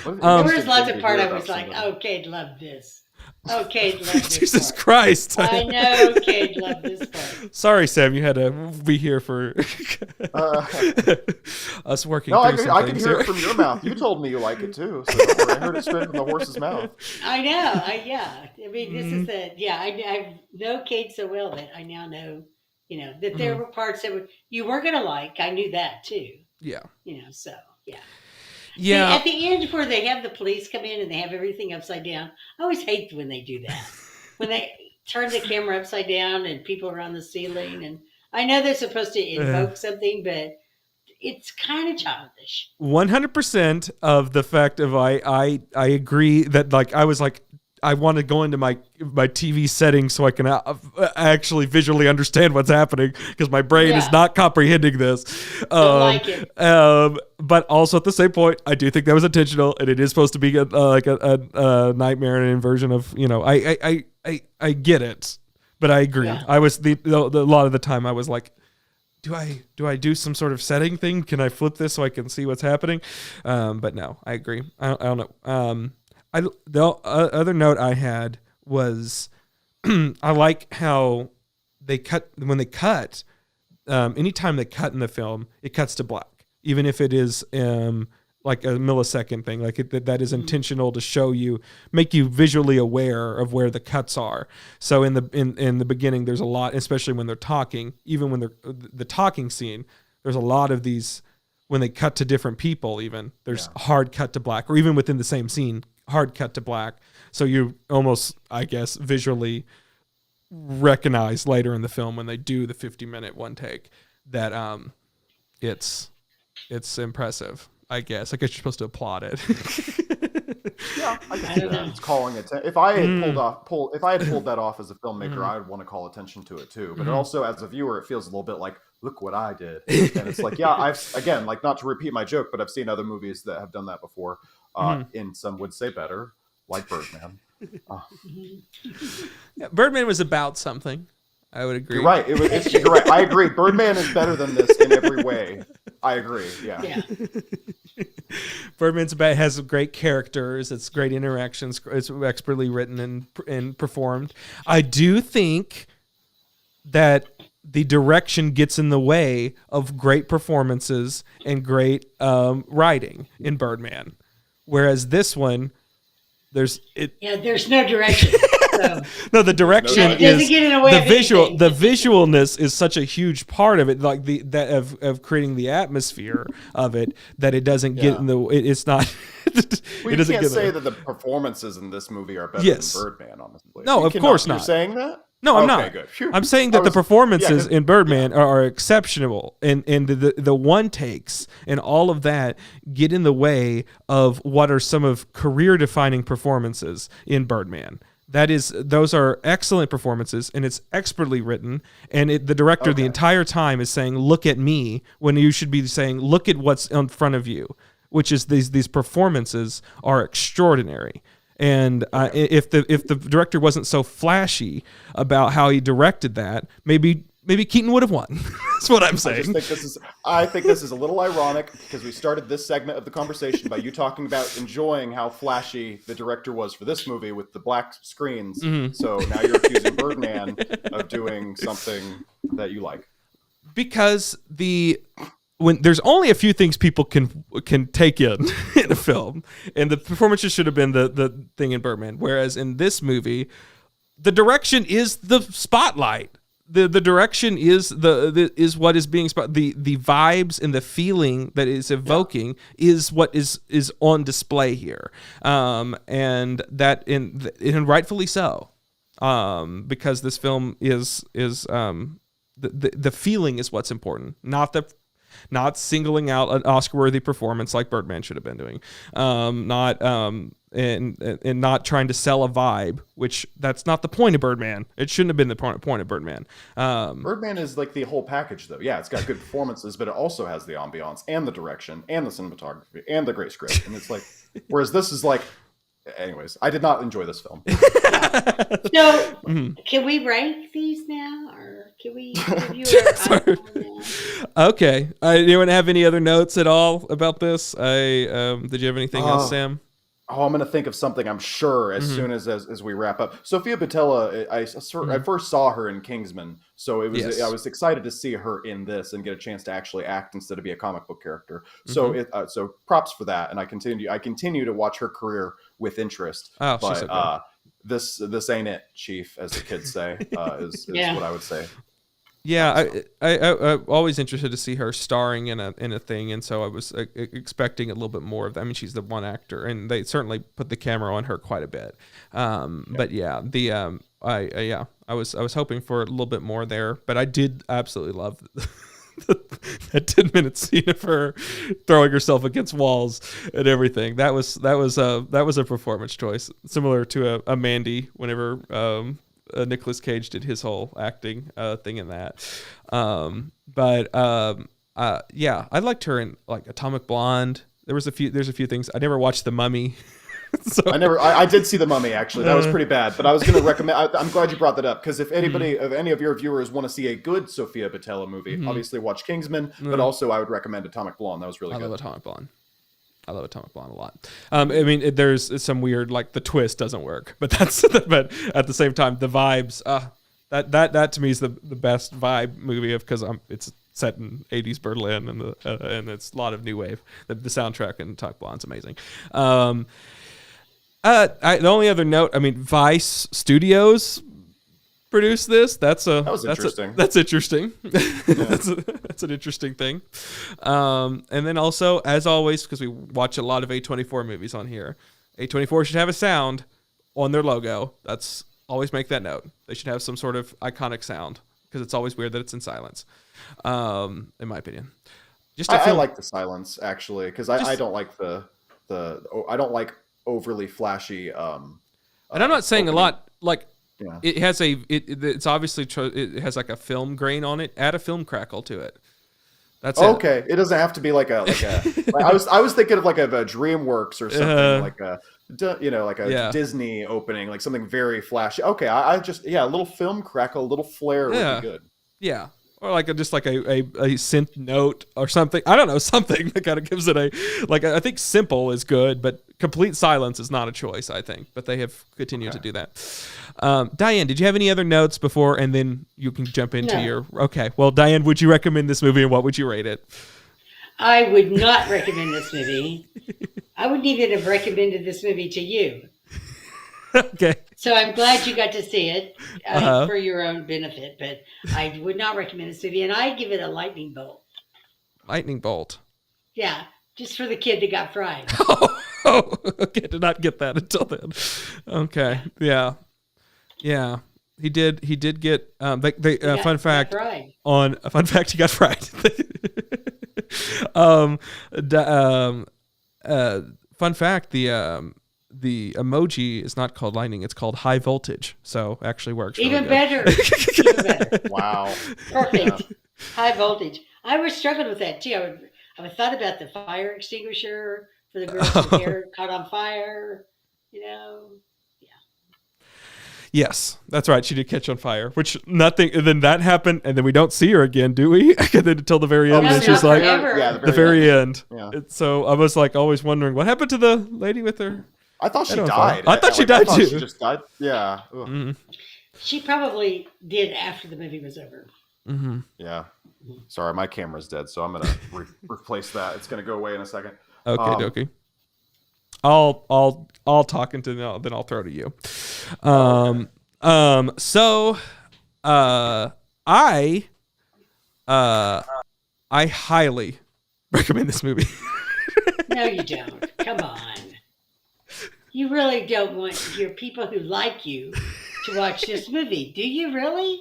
There was lots of part I was like, Cade loved this. Cade loved this Jesus part. Christ. I know Cade loved this part. Sorry, Sam, you had to be here for us working through some I can hear it from your mouth. You told me you like it too, so don't worry. I heard it straight from the horse's mouth. I know. I mean, this is I know Cade so well that I now know, that there were parts that you weren't going to like. I knew that too. Yeah. So, yeah. Yeah. See, at the end where they have the police come in and they have everything upside down, I always hate when they do that. When they turn the camera upside down and people are on the ceiling. And I know they're supposed to invoke something, but it's kind of childish. 100% of the fact of I agree that, like, I was like, I want to go into my TV settings so I can actually visually understand what's happening, because my brain is not comprehending this. Like it. But also at the same point, I do think that was intentional, and it is supposed to be a nightmare and an inversion of, I get it, but I agree. Yeah. I was a lot of the time I was like, do I do some sort of setting thing? Can I flip this so I can see what's happening? But no, I agree. I don't know. The other note I had was I like how they cut when they cut. Anytime they cut in the film, it cuts to black, even if it is like a millisecond thing. Like that is intentional to show you, make you visually aware of where the cuts are. So in the beginning, there's a lot, especially when they're talking. Even when they're the talking scene, there's a lot of these when they cut to different people. Even there's hard cut to black, or even within the same scene, hard cut to black. So you almost, I guess, visually recognize later in the film when they do the 50-minute one take that it's impressive. I guess you're supposed to applaud it. Yeah, I can see that. It's calling attention. If I had pulled that off as a filmmaker, I would want to call attention to it too. But also as a viewer, it feels a little bit like, look what I did. And it's like, yeah, again, like, not to repeat my joke, but I've seen other movies that have done that before. And some would say better, like Birdman. Yeah, Birdman was about something. I would agree. You're right. You're right. I agree. Birdman is better than this in every way. I agree. Yeah. Birdman's about, has great characters. It's great interactions. It's expertly written and performed. I do think that the direction gets in the way of great performances and great writing in Birdman, whereas this one, there's no direction. So. No, the direction is the visual. The visualness is such a huge part of it, like of creating the atmosphere of it, that it doesn't get in the. It's not. We can't say that the performances in this movie are better than Birdman, honestly. No, of course not. You're saying that? No, I'm not. Good. I'm saying that the performances in Birdman are exceptional, and the one takes and all of that get in the way of what are some of career-defining performances in Birdman. Those are excellent performances, and it's expertly written. And the director the entire time is saying, "Look at me," when you should be saying, "Look at what's in front of you," which is these performances are extraordinary. And if the director wasn't so flashy about how he directed that, maybe Keaton would have won. That's what I'm saying. I think this is a little ironic because we started this segment of the conversation by you talking about enjoying how flashy the director was for this movie with the black screens. So now you're accusing Birdman of doing something that you like. Because when there's only a few things people can take in a film, and the performances should have been the thing in Birdman, whereas in this movie, the direction is the spotlight. The direction is is what is being the vibes and the feeling that is evoking is what is on display here, and that and rightfully so, because this film is the feeling is what's important, not singling out an Oscar-worthy performance like Birdman should have been doing, and not trying to sell a vibe, which that's not the point of Birdman. It shouldn't have been the point of Birdman. Birdman is like the whole package, though. Yeah, it's got good performances, but it also has the ambiance and the direction and the cinematography and the great script. And it's like, whereas this is like, anyways, I did not enjoy this film. So, can we rank these now, or can we review our Okay. Anyone have any other notes at all about this? Did you have anything else, Sam? Oh, I'm going to think of something, I'm sure, as soon as we wrap up. Sofia Boutella, I first saw her in Kingsman, so it was I was excited to see her in this and get a chance to actually act instead of be a comic book character. So so props for that, and I continue to watch her career with interest. Oh, but she's so this ain't it, Chief, as the kids say, is what I would say. Yeah, I'm always interested to see her starring in a thing, and so I was expecting a little bit more of that. I mean, she's the one actor, and they certainly put the camera on her quite a bit. But yeah, I was hoping for a little bit more there, but I did absolutely love that 10-minute scene of her throwing herself against walls and everything. That was a performance choice, similar to a Mandy whenever. Nicolas Cage did his whole acting thing in that. Yeah, I liked her in like Atomic Blonde. There's a few things. I never watched The Mummy. So. I did see The Mummy, actually. That was pretty bad, but I was going to recommend, I'm glad you brought that up, because if any of your viewers want to see a good Sofia Boutella movie, obviously watch Kingsman, but also I would recommend Atomic Blonde. That was really good. I love Atomic Blonde a lot. I mean, there's some weird, like the twist doesn't work, but but at the same time, the vibes, that to me is the best vibe movie because it's set in 80s Berlin and it's a lot of new wave. The soundtrack in Atomic Blonde's amazing. The only other note, I mean, Vice Studios produced this. That's interesting. That's interesting. That's an interesting thing. And then also, as always, because we watch a lot of A24 movies on here, A24 should have a sound on their logo. That's always make that note. They should have some sort of iconic sound because it's always weird that it's in silence. In my opinion, I like the silence actually because I don't like I don't like overly flashy. And I'm not saying opening. a lot. Like Yeah. it has it's obviously it has like a film grain on it. Add a film crackle to it. That's okay. It doesn't have to be like I was thinking of like a DreamWorks or something like a Disney opening, like something very flashy. Okay, I just a little film crackle, a little flare would be good. Yeah. Or like a synth note or something. I don't know, something that kind of gives it I think simple is good, but complete silence is not a choice, I think. But they have continued to do that. Diane, did you have any other notes before, and then you can jump into your... Okay. Well, Diane, would you recommend this movie, and what would you rate it? I would not recommend this movie. I wouldn't even have recommended this movie to you. Okay. So I'm glad you got to see it for your own benefit, but I would not recommend this movie, and I give it a lightning bolt. Lightning bolt. Yeah, just for the kid that got fried. Oh, okay. Did not get that until then. Okay. Yeah. Yeah. He did get fun fact he got fried. Fun fact, the emoji is not called lightning, it's called high voltage. So actually works. Even really better. Even better. Wow. Perfect. Yeah. High voltage. I was struggling with that too. I thought about the fire extinguisher for the girl's hair caught on fire, Yeah. Yes, that's right. She did catch on fire, which nothing. And then that happened, and then we don't see her again, do we? And then until the very end, and she's like, the very end. Yeah. So I was like always wondering what happened to the lady with her. I thought she died. I thought she died too. She just died. Yeah. Mm-hmm. She probably did after the movie was over. Mm-hmm. Yeah. Sorry, my camera's dead, so I'm gonna replace that. It's gonna go away in a second. Okay, I'll talk into then I'll throw to you. So I highly recommend this movie. No, you don't. Come on. You really don't want your people who like you to watch this movie, do you really?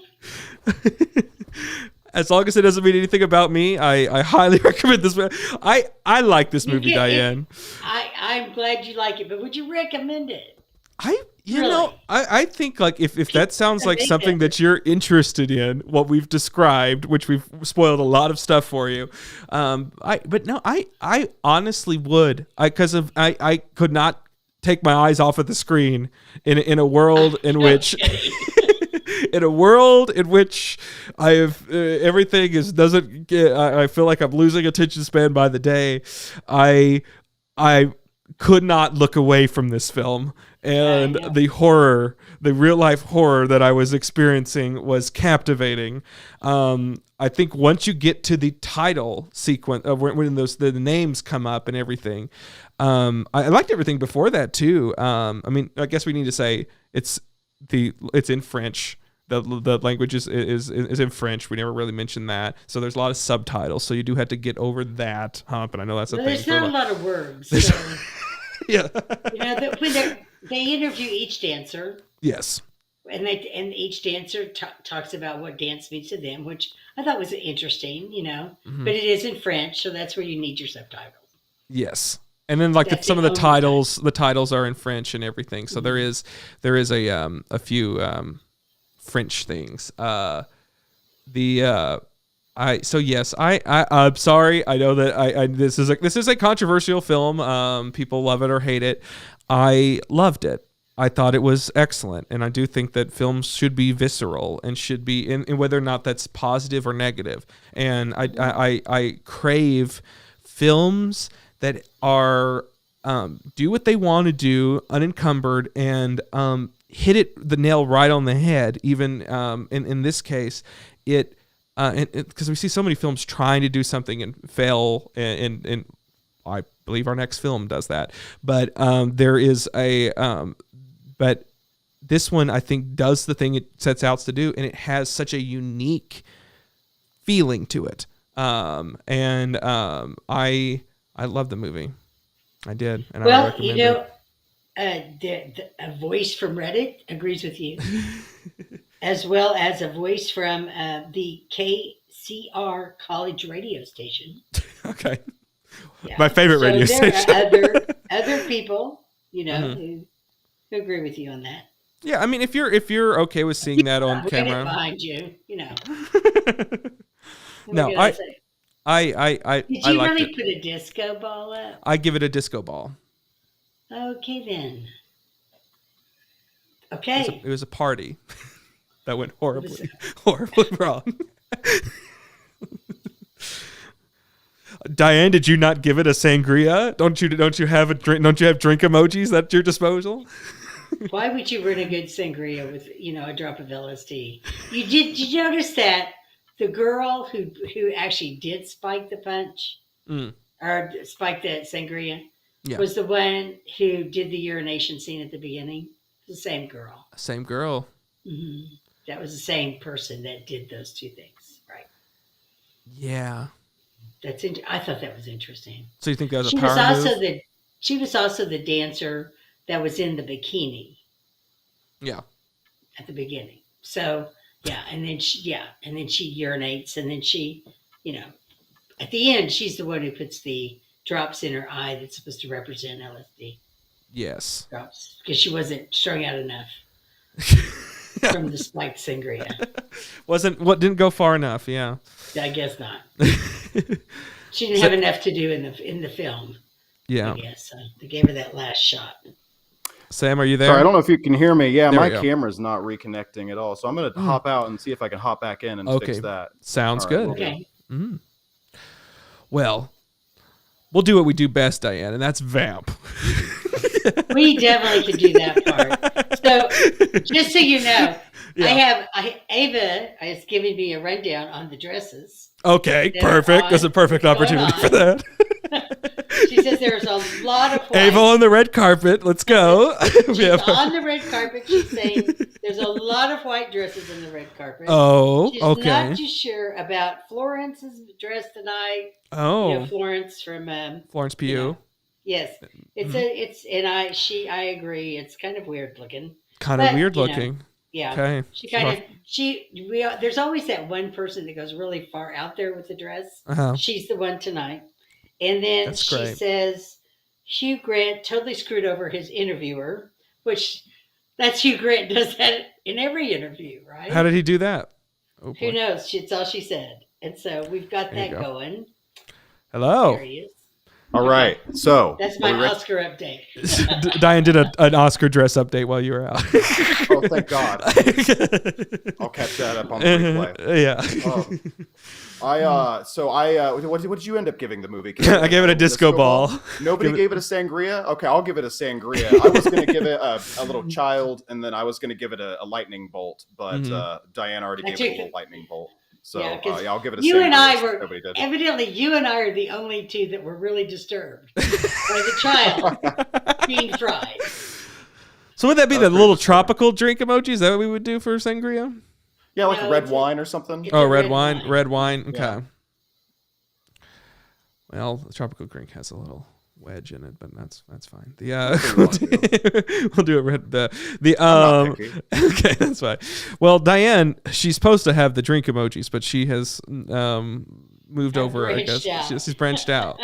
As long as it doesn't mean anything about me, I highly recommend this movie. I like this movie, Diane. I'm glad you like it, but would you recommend it? I think like if that sounds like something that you're interested in, what we've described, which we've spoiled a lot of stuff for you, I honestly would, because I could not take my eyes off of the screen in a world in which. In a world in which I have everything doesn't get, I feel like I'm losing attention span by the day. I could not look away from this film, and the horror, the real life horror that I was experiencing was captivating. I think once you get to the title sequence of when the names come up and everything, I liked everything before that too. I mean, I guess we need to say it's in French. The language is in French. We never really mentioned that. So there's a lot of subtitles. So you do have to get over that hump. And I know that's a thing. There's not a lot of words. So, yeah. When they interview each dancer. Yes. And each dancer talks about what dance means to them, which I thought was interesting, Mm-hmm. But it is in French, so that's where you need your subtitles. Yes. And then like some of the titles are in French and everything. So mm-hmm. there is a few French things. I'm sorry. I know that this is a controversial film. People love it or hate it. I loved it. I thought it was excellent, and I do think that films should be visceral and should be in whether or not that's positive or negative. And I crave films that are do what they want to do, unencumbered, and hit the nail right on the head. Even in this case, because we see so many films trying to do something and fail, and I believe our next film does that. But but this one I think does the thing it sets out to do, and it has such a unique feeling to it. I love the movie. I did, and I recommend it. A voice from Reddit agrees with you, as well as a voice from the KCR college radio station. Okay, yeah. My favorite radio station. There are other people who agree with you on that. Yeah, I mean, if you're okay with seeing that on camera behind you, No, I Did you really put a disco ball up? I give it a disco ball. Okay then. Okay. It was a party that went horribly wrong. Diane, did you not give it a sangria? Don't you have a drink? Don't you have drink emojis at your disposal? Why would you run a good sangria with a drop of LSD? Did you notice that the girl who actually did spike the punch or spike the sangria was the one who did the urination scene at the beginning? The same girl. Same girl. Mm-hmm. That was the same person that did those two things, right? Yeah. I thought that was interesting. So you think that was a power move? She was also the dancer that was in the bikini. Yeah. At the beginning. So yeah, and then she urinates, and then she, at the end, she's the one who puts the drops in her eye that's supposed to represent LSD. Yes. Drops because she wasn't strung out enough from the spiked sangria. Didn't go far enough. Yeah. I guess not. She didn't have enough to do in the film. Yeah. I guess so. They gave her that last shot. Sam, are you there? Sorry, I don't know if you can hear me. Yeah, there my camera's not reconnecting at all. So I'm going to hop out and see if I can hop back in and fix that. Sounds right, good. Okay. Mm-hmm. Well, we'll do what we do best, Diane, and that's vamp. We definitely can do that part. So, just so you know, Ava is giving me a rundown on the dresses. Okay, perfect. There's a perfect opportunity for that. She says there's a lot of white. Ava on the red carpet. Let's go. She's on the red carpet. She's saying there's a lot of white dresses on the red carpet. Oh, She's okay. not too sure about Florence's dress tonight. Oh, Florence from Florence Pugh. Yes, I agree. It's kind of weird looking. Weird looking. Yeah. Okay. There's always that one person that goes really far out there with the dress. Uh-huh. She's the one tonight. And then she says Hugh Grant totally screwed over his interviewer, which that's Hugh Grant does that in every interview, right? How did he do that? Oh, who knows? It's all she said. And so we've got that going. Hello. There he is. All right, so that's my Oscar update. Diane did an Oscar dress update while you were out. Oh, thank God! I'll catch that up on the replay. Yeah. What did you end up giving the movie? I gave it a disco ball. Nobody gave it a sangria. Okay, I'll give it a sangria. I was going to give it a little child, and then I was going to give it a lightning bolt, but Diane already gave it a little lightning bolt. So I'll give it a you sangria. And I were evidently you and I are the only two that were really disturbed by the child being fried. So would that be the little tropical drink emoji? Is that what we would do for sangria? Yeah, like red wine or something. Oh, red wine. Red wine. Okay. Yeah. Well, the tropical drink has a little wedge in it, but that's fine. We'll do it. Okay, that's fine. Well, Diane, she's supposed to have the drink emojis, but she has moved over. I guess she's branched out.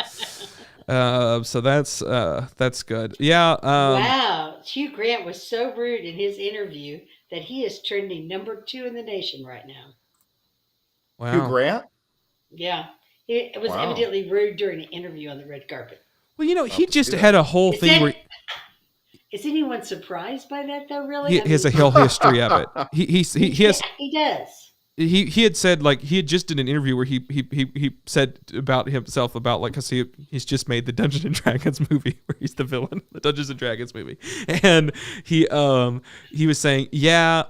So that's good. Yeah. Wow, Hugh Grant was so rude in his interview that he is trending number 2 in the nation right now. Wow. Hugh Grant? Yeah, it was evidently rude during an interview on the red carpet. Well, he just had a whole thing where. Is anyone surprised by that though? Really, he has a whole history of it. He has. He does. He had said he had just did an interview where he said about himself because he's just made the Dungeons and Dragons movie where he's the villain, the Dungeons and Dragons movie, and he was saying,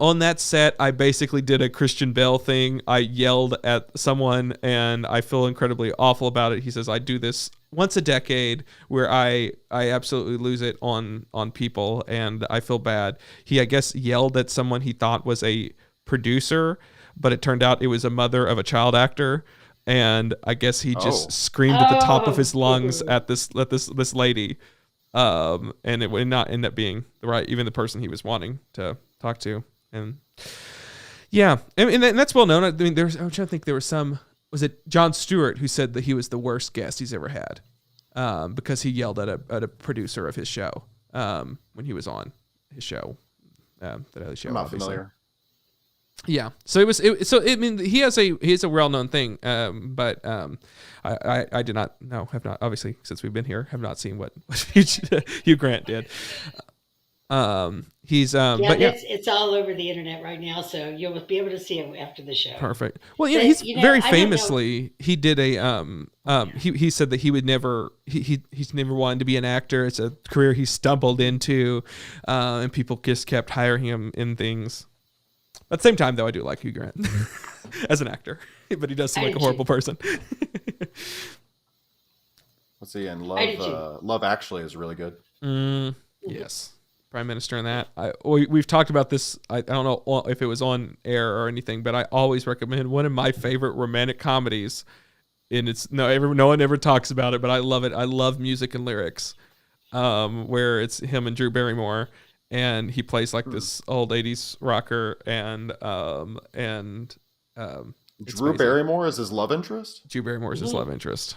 on that set I basically did a Christian Bale thing. I yelled at someone and I feel incredibly awful about it. He says I do this once a decade where I absolutely lose it on people and I feel bad. He I guess yelled at someone he thought was a producer, but it turned out it was a mother of a child actor, and I guess he just screamed at the top of his lungs at this lady, and it would not end up being even the person he was wanting to talk to, and and that's well known. I mean, I'm trying to think. There was it Jon Stewart who said that he was the worst guest he's ever had, because he yelled at a producer of his show. when he was on his show, the Daily Show. I'm not obviously. familiar. Yeah, so I mean, he has a well-known thing, but I did not have not obviously, since we've been here, have not seen what Hugh Grant did. It's all over the internet right now, so you'll be able to see it after the show. Perfect. Well, he's very famously, he did he said that he would never he's never wanted to be an actor. It's a career he stumbled into, and people just kept hiring him in things. At the same time, though, I do like Hugh Grant as an actor, but he does seem like a horrible person. Let's see, and Love Actually is really good. Yes, Prime Minister and that. We've talked about this. I don't know if it was on air or anything, but I always recommend one of my favorite romantic comedies. And no one ever talks about it, but I love it. I love Music and Lyrics, where it's him and Drew Barrymore. And he plays like this old 80s rocker, and Drew Barrymore is his love interest? Drew Barrymore is his love interest.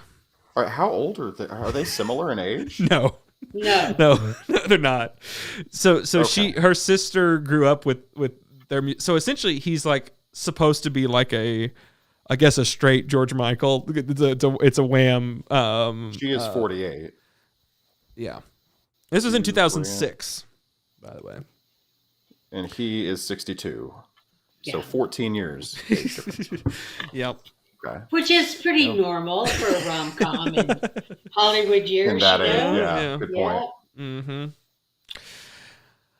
All right, how old are they? Are they similar in age? No, they're not. So her sister grew up with their. So essentially, he's like supposed to be like a straight George Michael. It's a Wham. She is 48. Yeah, this was in 2006. By the way, and he is 62, so 14 years. Yep. Okay. Which is pretty normal for a rom-com in Hollywood years. In that age, good point. Mm-hmm.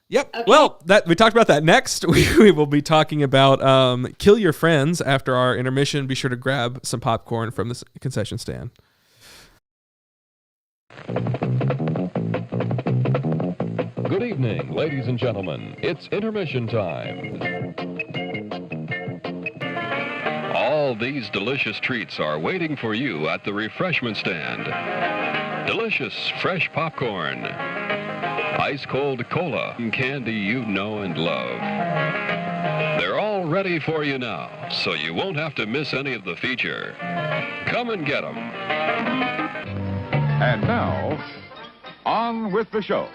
Yep. Okay. Well, we talked about that. Next, we will be talking about Kill Your Friends after our intermission. Be sure to grab some popcorn from the concession stand. Good evening, ladies and gentlemen. It's intermission time. All these delicious treats are waiting for you at the refreshment stand. Delicious fresh popcorn, ice-cold cola, and candy you know and love. They're all ready for you now, so you won't have to miss any of the feature. Come and get them. And now, on with the show.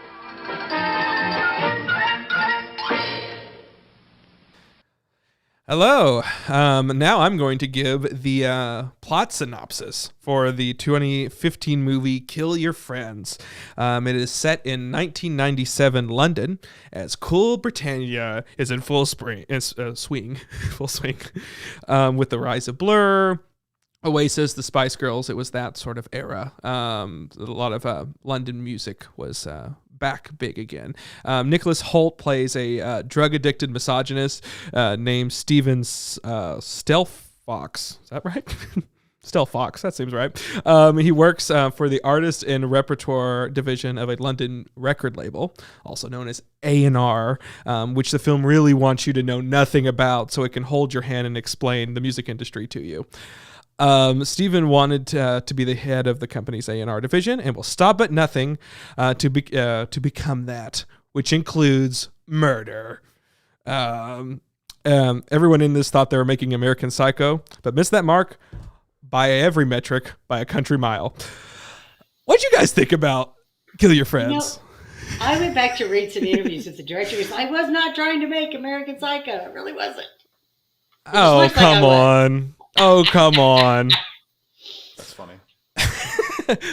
Hello. Now I'm going to give the plot synopsis for the 2015 movie Kill Your Friends. It is set in 1997 London as cool Britannia is in full swing with the rise of Blur, Oasis, the Spice Girls. It was that sort of era. A lot of London music was back big again. Nicholas Hoult plays a drug-addicted misogynist named Stephen Stelfox. Is that right? Stelfox, that seems right. He works for the artist and repertoire division of a London record label, also known as A&R, which the film really wants you to know nothing about so it can hold your hand and explain the music industry to you. Stephen wanted to be the head of the company's A&R division and will stop at nothing to become that, which includes murder. Everyone in this thought they were making American Psycho, but missed that mark by every metric by a country mile. What'd you guys think about Kill Your Friends? I went back to read some interviews with the director. I was not trying to make American Psycho. It really wasn't. Oh, come on. Oh, come on. That's funny.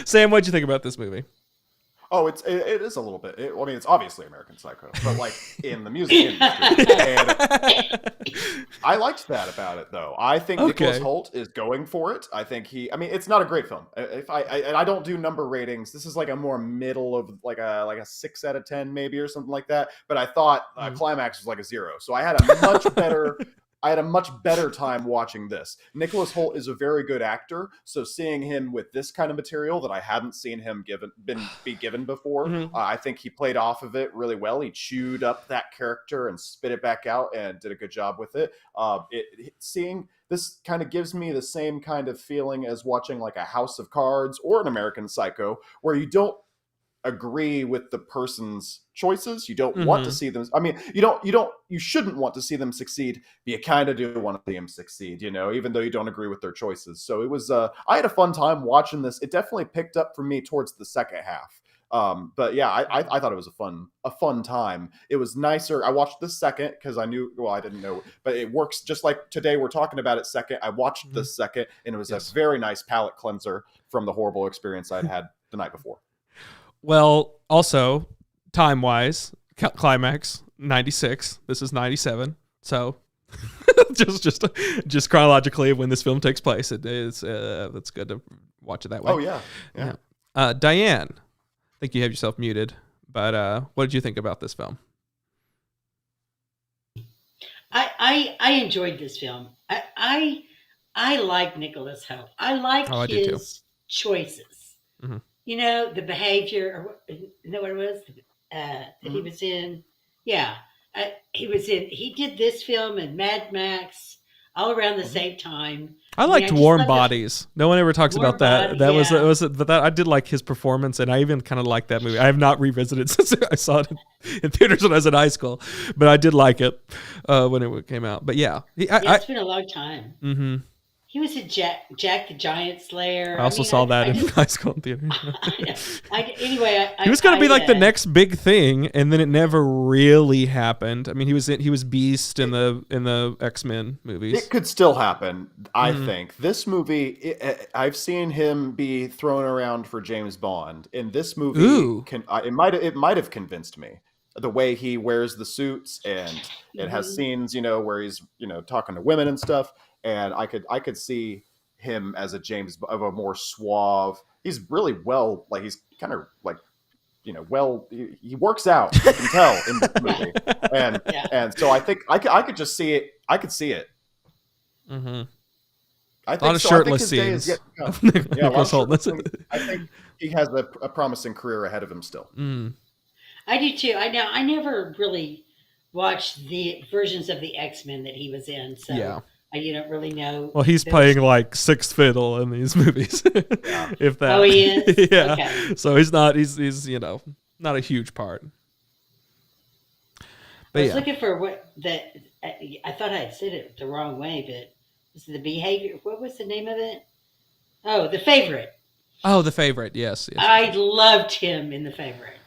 Sam, what'd you think about this movie? Oh, it is a little bit. It's obviously American Psycho, but like in the music industry. And I liked that about it, though. I think Nicholas Hoult is going for it. I think it's not a great film. If I don't do number ratings, this is like a more middle of like a 6 out of 10 maybe or something like that. But I thought Climax was like a 0, so I had a much better. I had a much better time watching this. Nicholas Hoult is a very good actor, so seeing him with this kind of material that I hadn't seen him be given before, I think he played off of it really well. He chewed up that character and spit it back out and did a good job with it. Seeing this kind of gives me the same kind of feeling as watching like a House of Cards or an American Psycho, where you don't agree with the person's choices. You don't want to see them. I mean, you shouldn't want to see them succeed, but you kind of do want to see them succeed, even though you don't agree with their choices. So it was, I had a fun time watching this. It definitely picked up for me towards the second half. But yeah, I thought it was a fun time. It was nicer. I watched the second because I knew, well, I didn't know, but it works just like today we're talking about it second. I watched the second, and it was a very nice palate cleanser from the horrible experience I'd had the night before. Well, also time-wise, Climax 96. This is 97. So just chronologically when this film takes place, it is that's good to watch it that way. Oh yeah. Diane, I think you have yourself muted, but what did you think about this film? I enjoyed this film. I like Nicholas Hoult. I like his choices. Mm-hmm. You know, the behavior, or you know what it was that he was in. Yeah, he did this film and Mad Max all around the same time. I liked Warm Bodies. No one ever talks about that. That was but that I did like his performance, and I even kind of liked that movie. I have not revisited since I saw it in theaters when I was in high school, but I did like it when it came out. But yeah, it's been a long time. Mm-hmm. He was a Jack the Giant Slayer. I also saw that in high school theater. He was going to be like the next big thing, and then it never really happened. I mean, he was Beast in the X-Men movies. It could still happen, I think. This movie, I've seen him be thrown around for James Bond. In this movie, it might have convinced me. The way he wears the suits, and it has scenes, where he's, talking to women and stuff. And I could see him as of a more suave. He's really well, like he's kind of like, he works out. You can tell in the movie, and so I think I could just see it. I could see it. Mm-hmm. I think a lot of shirtless scenes. I think he has a promising career ahead of him still. I do too. I never really watched the versions of the X-Men that he was in. So yeah. You don't really know. Well, he's playing like sixth fiddle in these movies, if that. Oh, he is. Yeah. Okay. So he's not a huge part. But I was looking for I thought I had said it the wrong way, but was the behavior? What was the name of it? Oh, The Favorite. Oh, The Favorite. Yes. I loved him in The Favorite.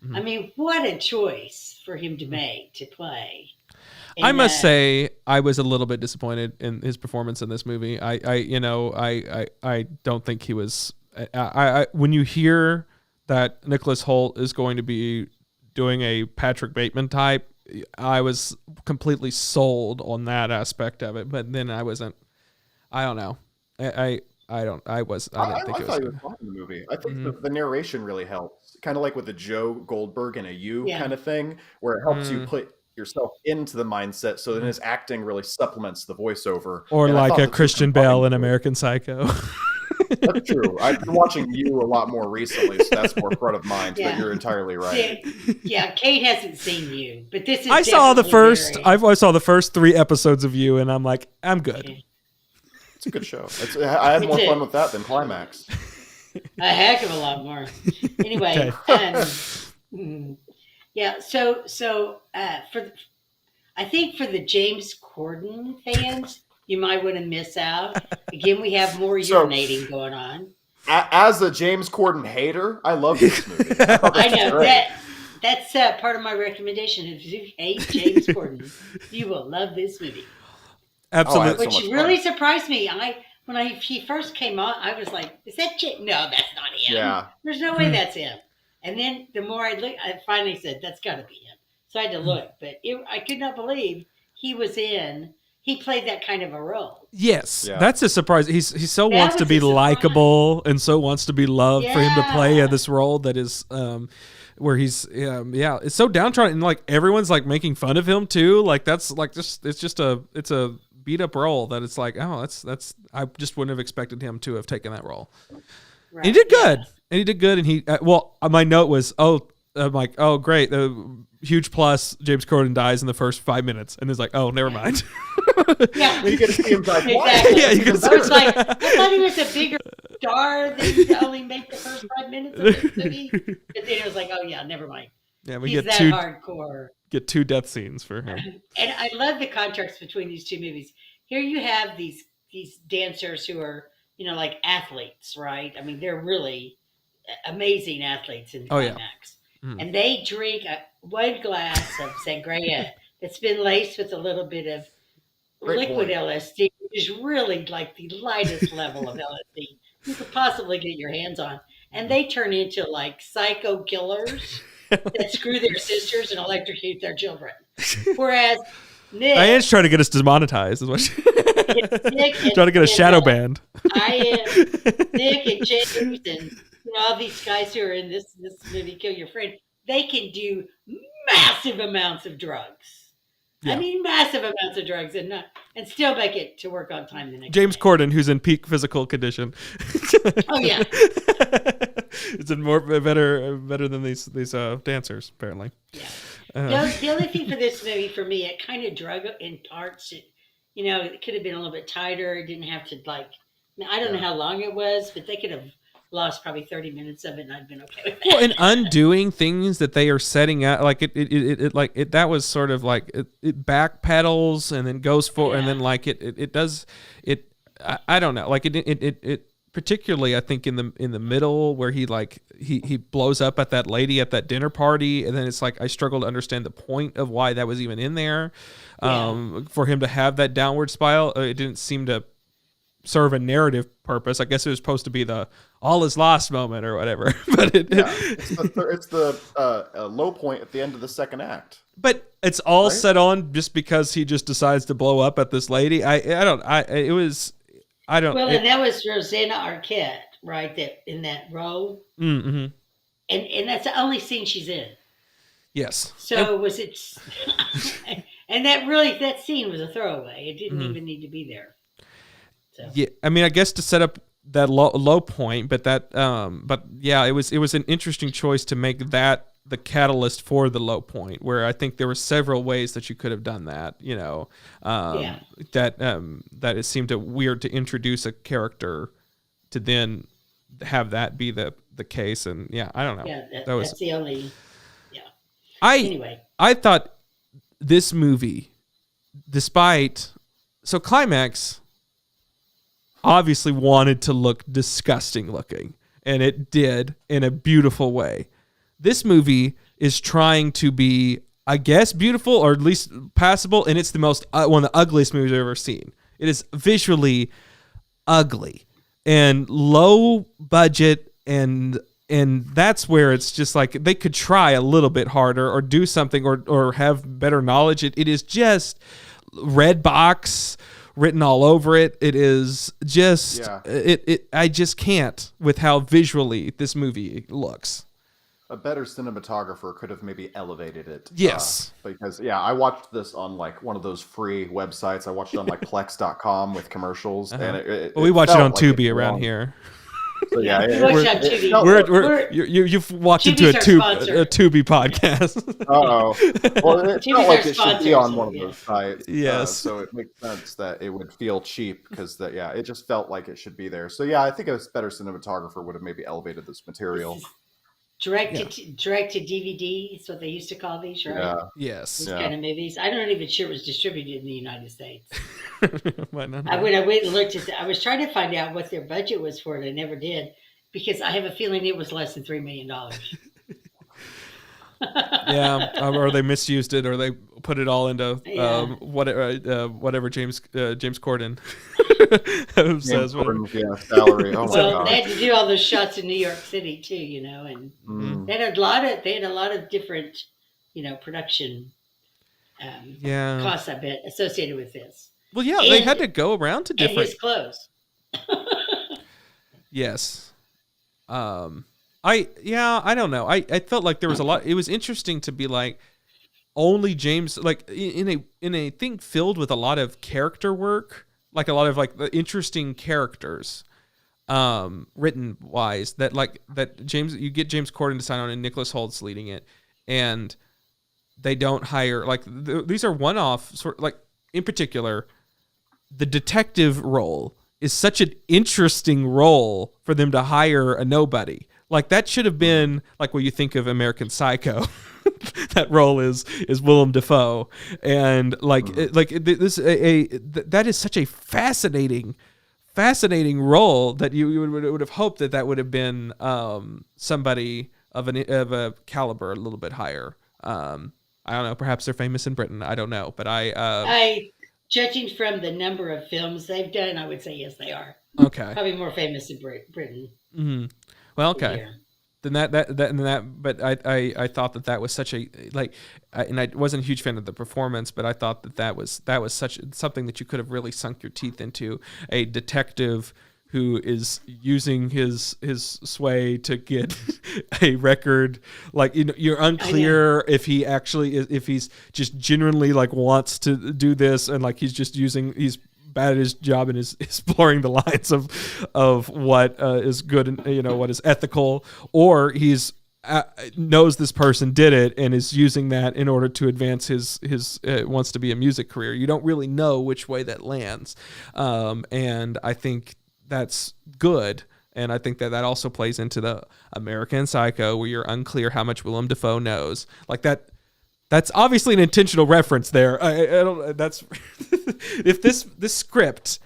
Mm-hmm. I mean, what a choice for him to make to play. I must say, I was a little bit disappointed in his performance in this movie. I don't think he was. When you hear that Nicholas Hoult is going to be doing a Patrick Bateman type, I was completely sold on that aspect of it. But then I wasn't. I don't know. I didn't think it was. I thought he was fine in the movie. I think the narration really helps, kind of like with the Joe Goldberg and a You kind of thing, where it helps you put yourself into the mindset, so then his acting really supplements the voiceover. Or like a Christian Bale in American Psycho. That's true. I've been watching You a lot more recently, so that's more front of mind. But you're entirely right. Yeah, Cade hasn't seen You, but this is. I saw the first 3 episodes of You, and I'm like, I'm good. It's a good show. I had more fun with that than Climax. A heck of a lot more. Anyway. Yeah, so I think for the James Corden fans, you might want to miss out. Again, we have more urinating going on. As a James Corden hater, I love this movie. I know that's part of my recommendation. If you hate James Corden, you will love this movie. Absolutely, which really surprised me. When he first came on, I was like, "Is that James? No, that's not him. Yeah, there's no way that's him." And then the more I looked, I finally said, that's got to be him. So I had to look. But I could not believe he played that kind of a role. Yes. Yeah. That's a surprise. He so wants to be likable and so wants to be loved for him to play this role that is where he's, it's so downtrodden. And like everyone's like making fun of him too. Like that's like it's a beat up role that it's like, oh, that's I just wouldn't have expected him to have taken that role. Right. And he did good. And he did good. And he, my note was, I'm like, oh, great. Huge plus. James Corden dies in the first 5 minutes. And it's like, oh, never mind. Yeah. You get to see him die. Exactly. Yeah, you get I was like, I thought he was a bigger star than to only make the first 5 minutes of the movie. But then it was like, oh, yeah, never mind. Yeah, we He's get that hardcore. Get 2 death scenes for him. And I love the contrast between these 2 movies. Here you have these dancers who are, like athletes, right? I mean, they're really amazing athletes in Climax. And they drink one glass of sangria that's been laced with a little bit of liquid LSD, which is really like the lightest level of LSD you could possibly get your hands on. And they turn into like psycho killers that screw their sisters and electrocute their children. Whereas Diane's trying to get us demonetized. Is what trying to get a shadow banned. Nick and James and all these guys who are in this movie, Kill Your Friend, they can do massive amounts of drugs. Yeah. I mean, massive amounts of drugs and still make it to work on time the next James day. Corden, who's in peak physical condition. Oh yeah, it's better than these dancers apparently. Yeah. The other thing for this movie, for me, it kind of drug in parts. It could have been a little bit tighter. It didn't have to I don't know how long it was, but they could have lost probably 30 minutes of it, and I'd been okay with that. Well, and undoing things that they are setting out, like it that was sort of like it backpedals and then goes forward, and then it does it. I don't know, like it particularly I think in the middle where he blows up at that lady at that dinner party, and then it's like I struggle to understand the point of why that was even in there. For him to have that downward spiral, it didn't seem to serve a narrative purpose. I guess it was supposed to be the all is lost moment or whatever, but it's the low point at the end of the second act. But it's all set on just because he just decides to blow up at this lady. And that was Rosanna Arquette, right? That in that role. Mm-hmm. And that's the only scene she's in. Yes. So was it? And that scene was a throwaway. It didn't even need to be there. So. Yeah, I mean, I guess to set up that low point, but it was an interesting choice to make that the catalyst for the low point, where I think there were several ways that you could have done that. That it seemed weird to introduce a character to then have that be the case, and I don't know. Yeah, that's the only. Yeah. Anyway, I thought this movie, so Climax obviously wanted to look disgusting looking, and it did in a beautiful way. This movie is trying to be, I guess, beautiful or at least passable, and it's the most one of the ugliest movies I've ever seen. It is visually ugly and low budget, and that's where it's just like they could try a little bit harder or do something or have better knowledge. It is just red box written all over it. It is just I just can't with how visually this movie looks. A better cinematographer could have maybe elevated it. Yes. Because I watched this on like one of those free websites. I watched it on like Plex.com with commercials. And we watch it on Tubi around here. So you've walked into a Tubi podcast. Well, it felt like it should be on one of those sites. Yes. So it makes sense that it would feel cheap because it just felt like it should be there. So I think a better cinematographer would have maybe elevated this material. Direct to DVD is what they used to call these, right? Yeah. Yes. These kind of movies. I'm not even sure it was distributed in the United States. When I went and looked at I was trying to find out what their budget was for it. I never did, because I have a feeling it was less than $3 million. Or they misused it, or they put it all into whatever James Corden says. Salary. Oh my God. They had to do all those shots in New York City too, and they had a lot of different, production costs, I bet, associated with this. Well, they had to go around to different. And his clothes. Yes. I don't know. I felt like there was a lot. It was interesting to be like only James, like in a thing filled with a lot of character work, like a lot of like the interesting characters, written wise. That James, you get James Corden to sign on and Nicholas Holt's leading it, and they don't hire these are one-off sort, like in particular, the detective role is such an interesting role for them to hire a nobody. Like that should have been like what you think of American Psycho. That role is Willem Dafoe, and that is such a fascinating fascinating role that you would have hoped that would have been somebody of a caliber a little bit higher. I don't know. Perhaps they're famous in Britain. I don't know, but I judging from the number of films they've done, I would say yes, they are. Okay. Probably more famous in Britain. Mm-hmm. Well, okay. Yeah. Then but I thought that was such a and I wasn't a huge fan of the performance, but I thought that was something that you could have really sunk your teeth into, a detective who is using his sway to get a record. Like, you're unclear if he actually is, if he's just genuinely like wants to do this, and like he's bad at his job and is exploring the lines of what is good and what is ethical, or he's knows this person did it and is using that in order to advance his wants to be a music career. You don't really know which way that lands, and I think that's good. And I think that also plays into the American Psycho, where you're unclear how much Willem Dafoe knows. Like that. That's obviously an intentional reference there. I don't. That's if this script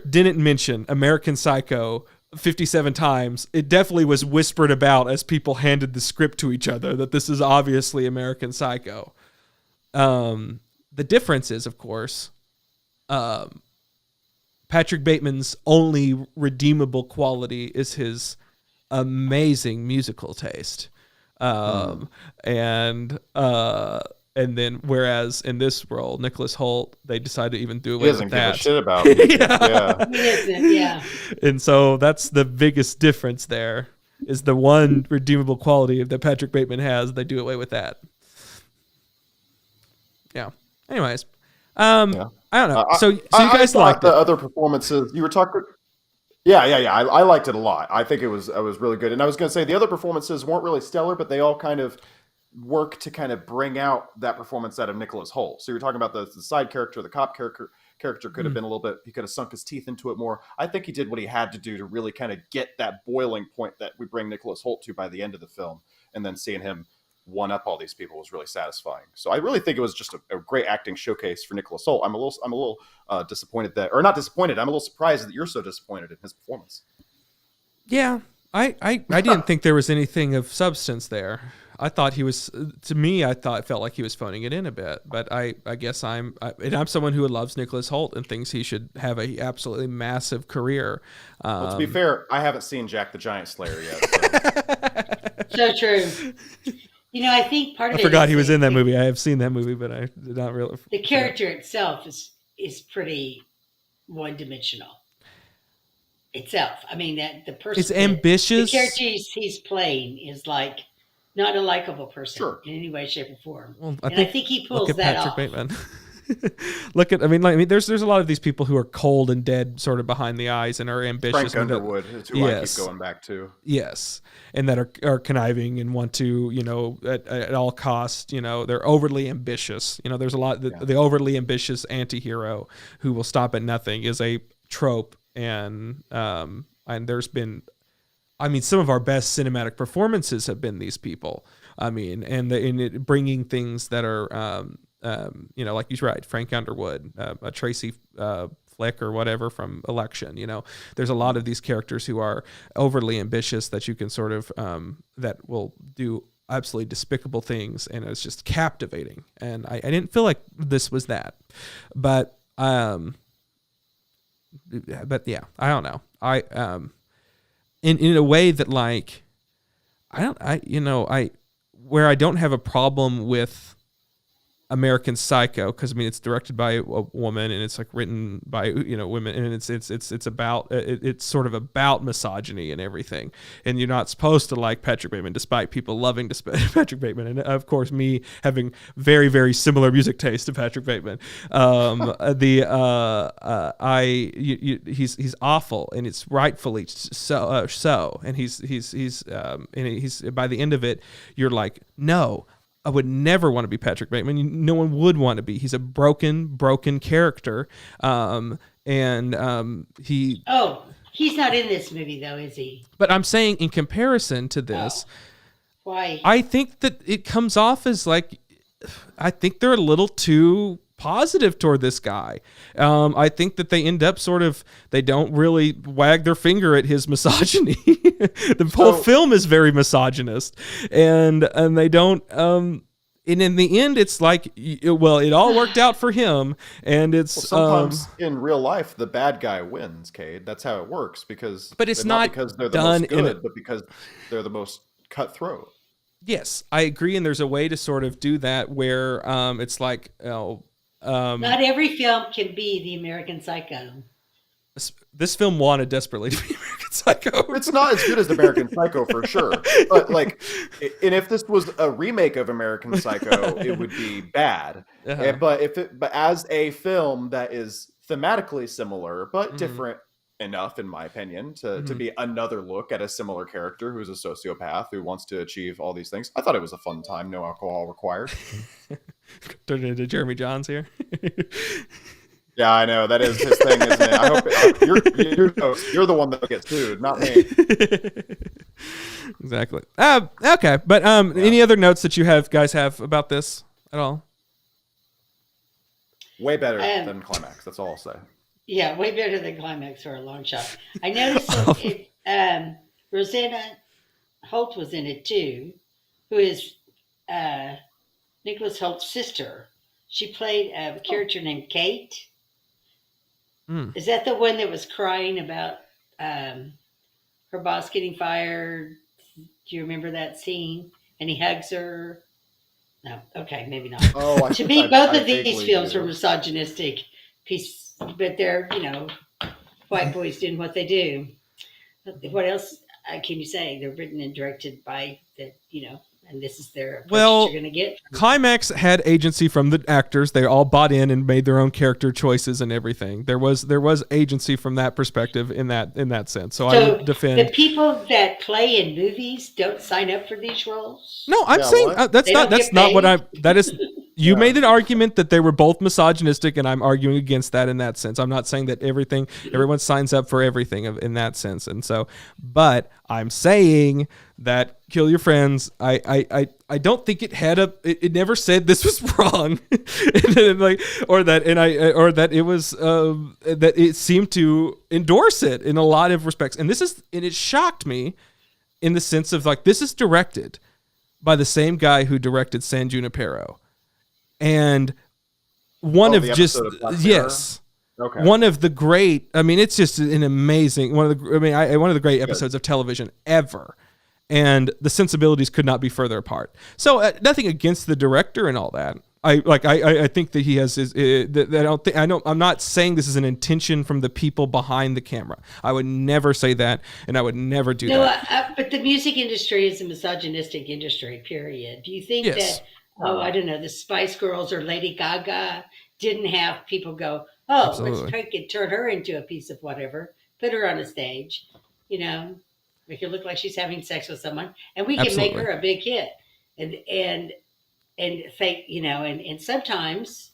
didn't mention American Psycho 57 times, it definitely was whispered about as people handed the script to each other that this is obviously American Psycho. The difference is, of course, Patrick Bateman's only redeemable quality is his amazing musical taste. And then whereas in this role, Nicholas Hoult, they decided to even do away with that. He doesn't give a shit about music. Yeah. He isn't, yeah. And so that's the biggest difference there, is the one redeemable quality that Patrick Bateman has. They do away with that. Yeah. Anyways, I don't know. So you guys liked the other performances you were talking. Yeah. I liked it a lot. I think it was really good. And I was going to say the other performances weren't really stellar, but they all kind of work to kind of bring out that performance out of Nicholas Hoult. So you're talking about the side character, the cop character could have been a little bit, he could have sunk his teeth into it more. I think he did what he had to do to really kind of get that boiling point that we bring Nicholas Hoult to by the end of the film. And then seeing him one up all these people was really satisfying. So I really think it was just a great acting showcase for Nicholas Hoult. I'm a little disappointed that, or not disappointed, I'm a little surprised that you're so disappointed in his performance. Yeah, I didn't think there was anything of substance there. I thought he was, to me, it felt like he was phoning it in a bit. But I guess I'm someone who loves Nicholas Hoult and thinks he should have a absolutely massive career. Well, to be fair, I haven't seen Jack the Giant Slayer yet. So true. I think part of it. I forgot he was in that movie. I have seen that movie, but I did not really. The character itself is pretty one-dimensional. Itself, I mean, that the person. It's ambitious. The character he's playing is like not a likable person in any way, shape, or form. Well, I think he pulls that off. Patrick Bateman. There's a lot of these people who are cold and dead, sort of behind the eyes, and are ambitious. Frank Underwood is who I keep going back to. Yes, and that are conniving and want to, at all costs, they're overly ambitious. There's a lot. The overly ambitious anti-hero who will stop at nothing is a trope, and there's been. Some of our best cinematic performances have been these people. And bringing things that are. Like you're right, Frank Underwood, Tracy Flick or whatever from Election. There's a lot of these characters who are overly ambitious that you can sort of that will do absolutely despicable things, and it's just captivating. And I didn't feel like this was that, but yeah, I don't know. In a way that where I don't have a problem with American Psycho, because it's directed by a woman and it's like written by women, and it's sort of about misogyny and everything, and you're not supposed to like Patrick Bateman despite people loving Patrick Bateman, and of course me having very, very similar music taste to Patrick Bateman. He's awful, and it's rightfully so, and he's by the end of it you're like, no, I would never want to be Patrick Bateman. No one would want to be. He's a broken character. He's not in this movie though, is he? But I'm saying in comparison to this, why? I think that it comes off as like, I think they're a little too positive toward this guy. I think that they end up they don't really wag their finger at his misogyny. The whole film is very misogynist, and they don't. And in the end, it's like, it all worked out for him, and it's sometimes in real life the bad guy wins, Cade. That's how it works, but it's not because they're the done most good, but because they're the most cutthroat. Yes, I agree, and there's a way to sort of do that where it's like, not every film can be the American Psycho. This film wanted desperately to be American Psycho. It's not as good as American Psycho for sure, but and if this was a remake of American Psycho, it would be bad. Uh-huh. But as a film that is thematically similar but different enough, in my opinion, to be another look at a similar character who's a sociopath who wants to achieve all these things, I thought it was a fun time. No alcohol required. Turn into Jeremy Johns here. Yeah, I know. That is his thing, isn't it? I hope you're the one that gets sued, not me. Exactly. Okay, but any other notes that you guys have about this at all? Way better than Climax. That's all I'll say. Yeah, way better than Climax for a long shot. I noticed that Rosanna Holt was in it too, who is Nicholas Holt's sister. She played a character named Kate. Is that the one that was crying about her boss getting fired? Do you remember that scene? And he hugs her. No, okay, maybe not. Oh, to me, both of these films were misogynistic pieces. But they're, white boys doing what they do. What else can you say? They're written and directed by and this is their approach you're going to get. Climax had agency from the actors. They all bought in and made their own character choices and everything. There was agency from that perspective in that sense. So I would defend the people that play in movies don't sign up for these roles. No, I'm saying that's not what that is. You made an argument that they were both misogynistic, and I'm arguing against that in that sense. I'm not saying that everyone signs up for everything in that sense. And so, but I'm saying that Kill Your Friends, I don't think it had it never said this was wrong, or that it was that it seemed to endorse it in a lot of respects. And it shocked me in the sense of this is directed by the same guy who directed San Junipero. And one of the great, it's just an amazing, one of the great episodes of television ever. And the sensibilities could not be further apart. So nothing against the director and all that. I think that he has I'm not saying this is an intention from the people behind the camera. I would never say that, and I would never do that. But the music industry is a misogynistic industry, period. Do you think that I don't know, the Spice Girls or Lady Gaga didn't have people go, let's take and turn her into a piece of whatever, put her on a stage, make her look like she's having sex with someone, and we can make her a big hit. And fake, and sometimes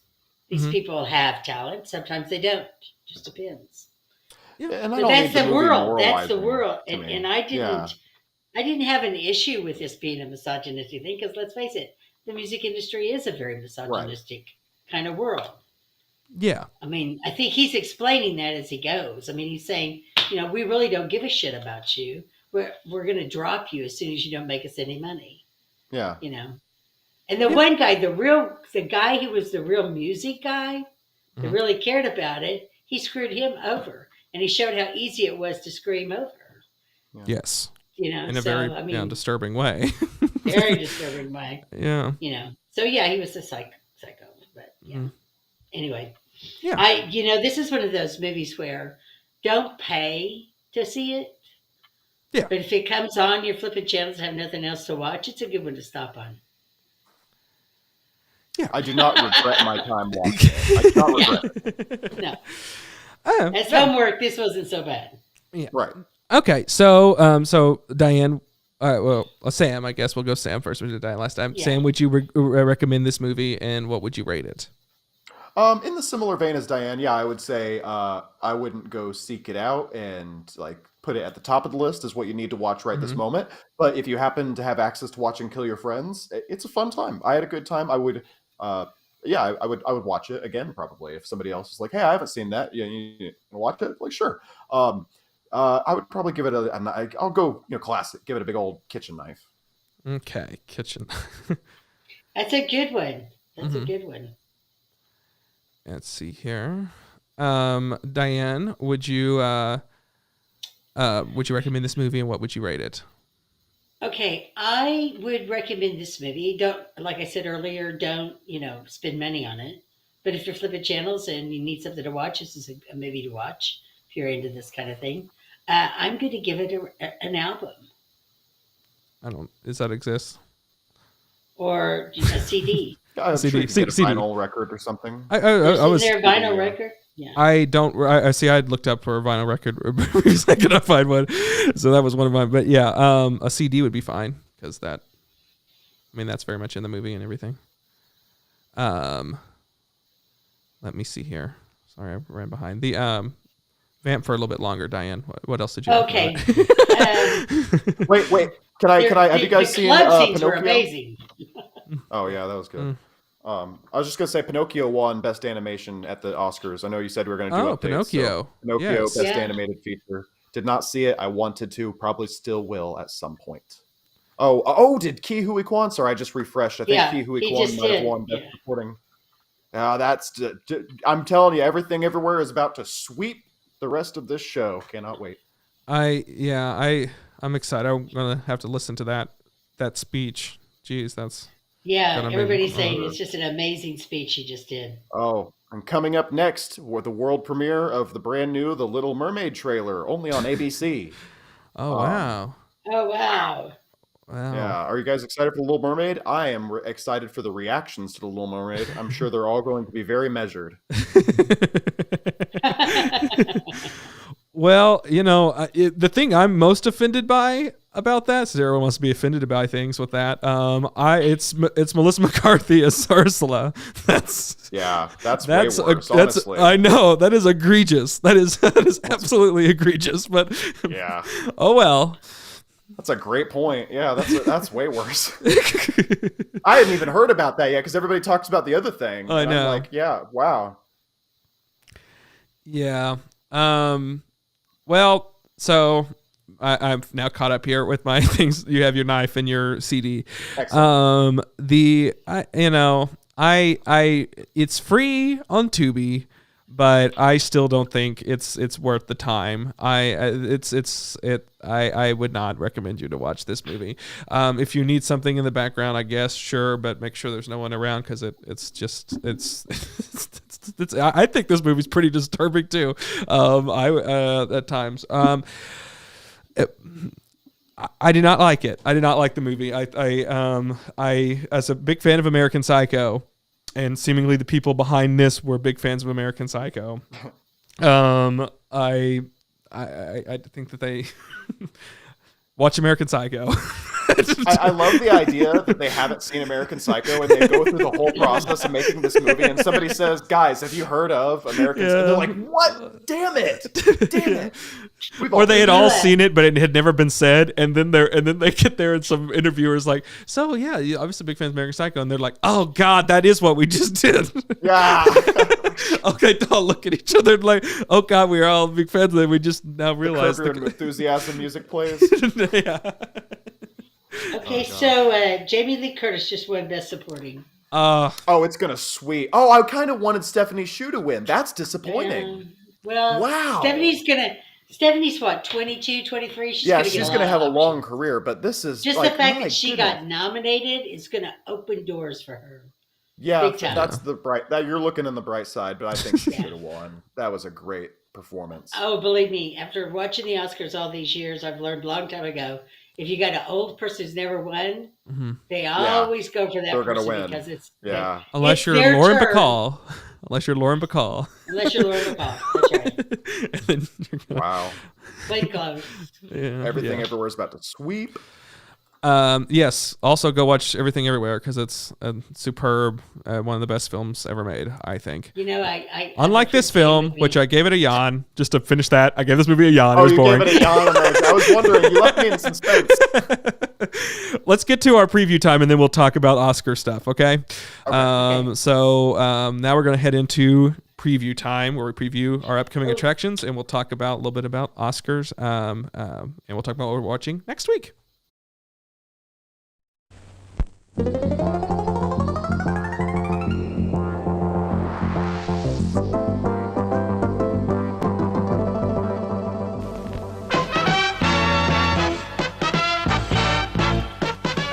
these people have talent, sometimes they don't. Just depends. Yeah, and but that's the world. That's the world. And I didn't have an issue with this being a misogynistic thing, because let's face it, the music industry is a very misogynistic kind of world. Yeah. I think he's explaining that as he goes. He's saying, we really don't give a shit about you. We're going to drop you as soon as you don't make us any money. Yeah. And the one guy, the guy who was the real music guy, that really cared about it, he screwed him over. And he showed how easy it was to screw him over. Yeah. Yes. In a very disturbing way. Very disturbing way. Yeah. So yeah, he was a psycho. But yeah. Anyway. Yeah. This is one of those movies where don't pay to see it. Yeah. But if it comes on, you're flipping channels, have nothing else to watch, it's a good one to stop on. Yeah. I do not regret my time watching it. I do not regret it. No. As homework, this wasn't so bad. Yeah. Right. Okay, so Diane, Sam, I guess we'll go Sam first. We did Diane last time. Yeah. Sam, would you recommend this movie, and what would you rate it? In the similar vein as Diane, I would say I wouldn't go seek it out and put it at the top of the list as what you need to watch right this moment. But if you happen to have access to watching Kill Your Friends, it's a fun time. I had a good time. I would I would watch it again probably if somebody else is like, hey, I haven't seen that. You watch it? Like, sure. I would probably give it I'll go classic. Give it a big old kitchen knife. Okay, kitchen. That's a good one. That's a good one. Let's see here. Diane, would you recommend this movie, and what would you rate it? Okay, I would recommend this movie. Don't, like I said earlier, don't spend money on it. But if you're flipping channels and you need something to watch, this is a movie to watch if you're into this kind of thing. I'm going to give it an album. Does that exist? Or a CD. I'm sure you can get a vinyl record or something. Is there a vinyl record? Yeah. I see. I'd looked up for a vinyl record because I couldn't find one, so that was one of mine. But yeah, a CD would be fine because that's very much in the movie and everything. Let me see here. Sorry, I ran behind the vamp for a little bit longer. Diane, what else did you? Okay. Wait. Can I? Have you guys seen Pinocchio? Were amazing. Oh yeah, that was good. I was just gonna say Pinocchio won Best Animation at the Oscars. I know you said we were gonna do updates. Pinocchio. So Pinocchio, yes. Best Animated Feature. Did not see it. I wanted to. Probably still will at some point. Did Ke Huy Quan? Sorry, I just refreshed. I think Ke Huy Quan might have won Best Supporting. I'm telling you, Everything Everywhere is about to sweep the rest of this show. Cannot wait. I'm excited. I'm gonna have to listen to that speech. Jeez, that's everybody's saying it's just an amazing speech he just did. Oh, and coming up next, the world premiere of the brand new The Little Mermaid trailer, only on ABC. Wow. Oh wow. Wow. Yeah, are you guys excited for The Little Mermaid? I am excited for the reactions to The Little Mermaid. I'm sure they're all going to be very measured. Well, the thing I'm most offended by about that, since everyone wants to be offended by things with that, it's Melissa McCarthy as Ursula. That's way worse, honestly. I know, that is egregious. That is absolutely egregious. But yeah. Oh well. That's a great point. Yeah, that's way worse. I hadn't even heard about that yet because everybody talks about the other thing. I know. I'm like, yeah, wow. Yeah. Well, so I'm now caught up here with my things. You have your knife and your CD. Excellent. It's free on Tubi, but I still don't think it's worth the time. I would not recommend you to watch this movie. If you need something in the background, I guess sure, but make sure there's no one around because I think this movie's pretty disturbing too. At times. I did not like it. I did not like the movie. I as a big fan of American Psycho, and seemingly the people behind this were big fans of American Psycho. I think that they watch American Psycho. I love the idea that they haven't seen American Psycho and they go through the whole process of making this movie and somebody says, guys, have you heard of American Psycho? And they're like, what? Damn it. Or they had all seen it, but it had never been said. And then they get there and some interviewers like, so yeah, you're obviously big fans of American Psycho. And they're like, oh God, that is what we just did. Yeah. Okay, they all look at each other like, oh God, we are all big fans. And then we just now realize the Enthusiasm music plays. Yeah. Okay, so Jamie Lee Curtis just won Best Supporting. It's gonna sweep. Oh, I kind of wanted Stephanie Hsu to win. That's disappointing. Wow. Stephanie's what, 22, 23? She's gonna have a long career, but this is just the fact that she got nominated is gonna open doors for her. Yeah, that's that you're looking on the bright side, but I think she should have won. That was a great performance. Oh, believe me, after watching the Oscars all these years, I've learned a long time ago. If you got an old person who's never won, they always go for that They're person gonna win. because it's unless you're Lauren Bacall. Unless you're Lauren Bacall. That's right. Wow. Quite close. Everything Everywhere is about to sweep. Yes. Also, go watch Everything Everywhere because it's a superb, one of the best films ever made, I think. You know, I unlike this film, which I gave it a yawn. Just to finish that, I gave this movie a yawn. It was boring. Gave it a yawn. I was wondering. You left me in suspense. Let's get to our preview time, and then we'll talk about Oscar stuff. Okay. Okay. So now we're gonna head into preview time, where we preview our upcoming attractions, and we'll talk about a little bit about Oscars. And we'll talk about what we're watching next week.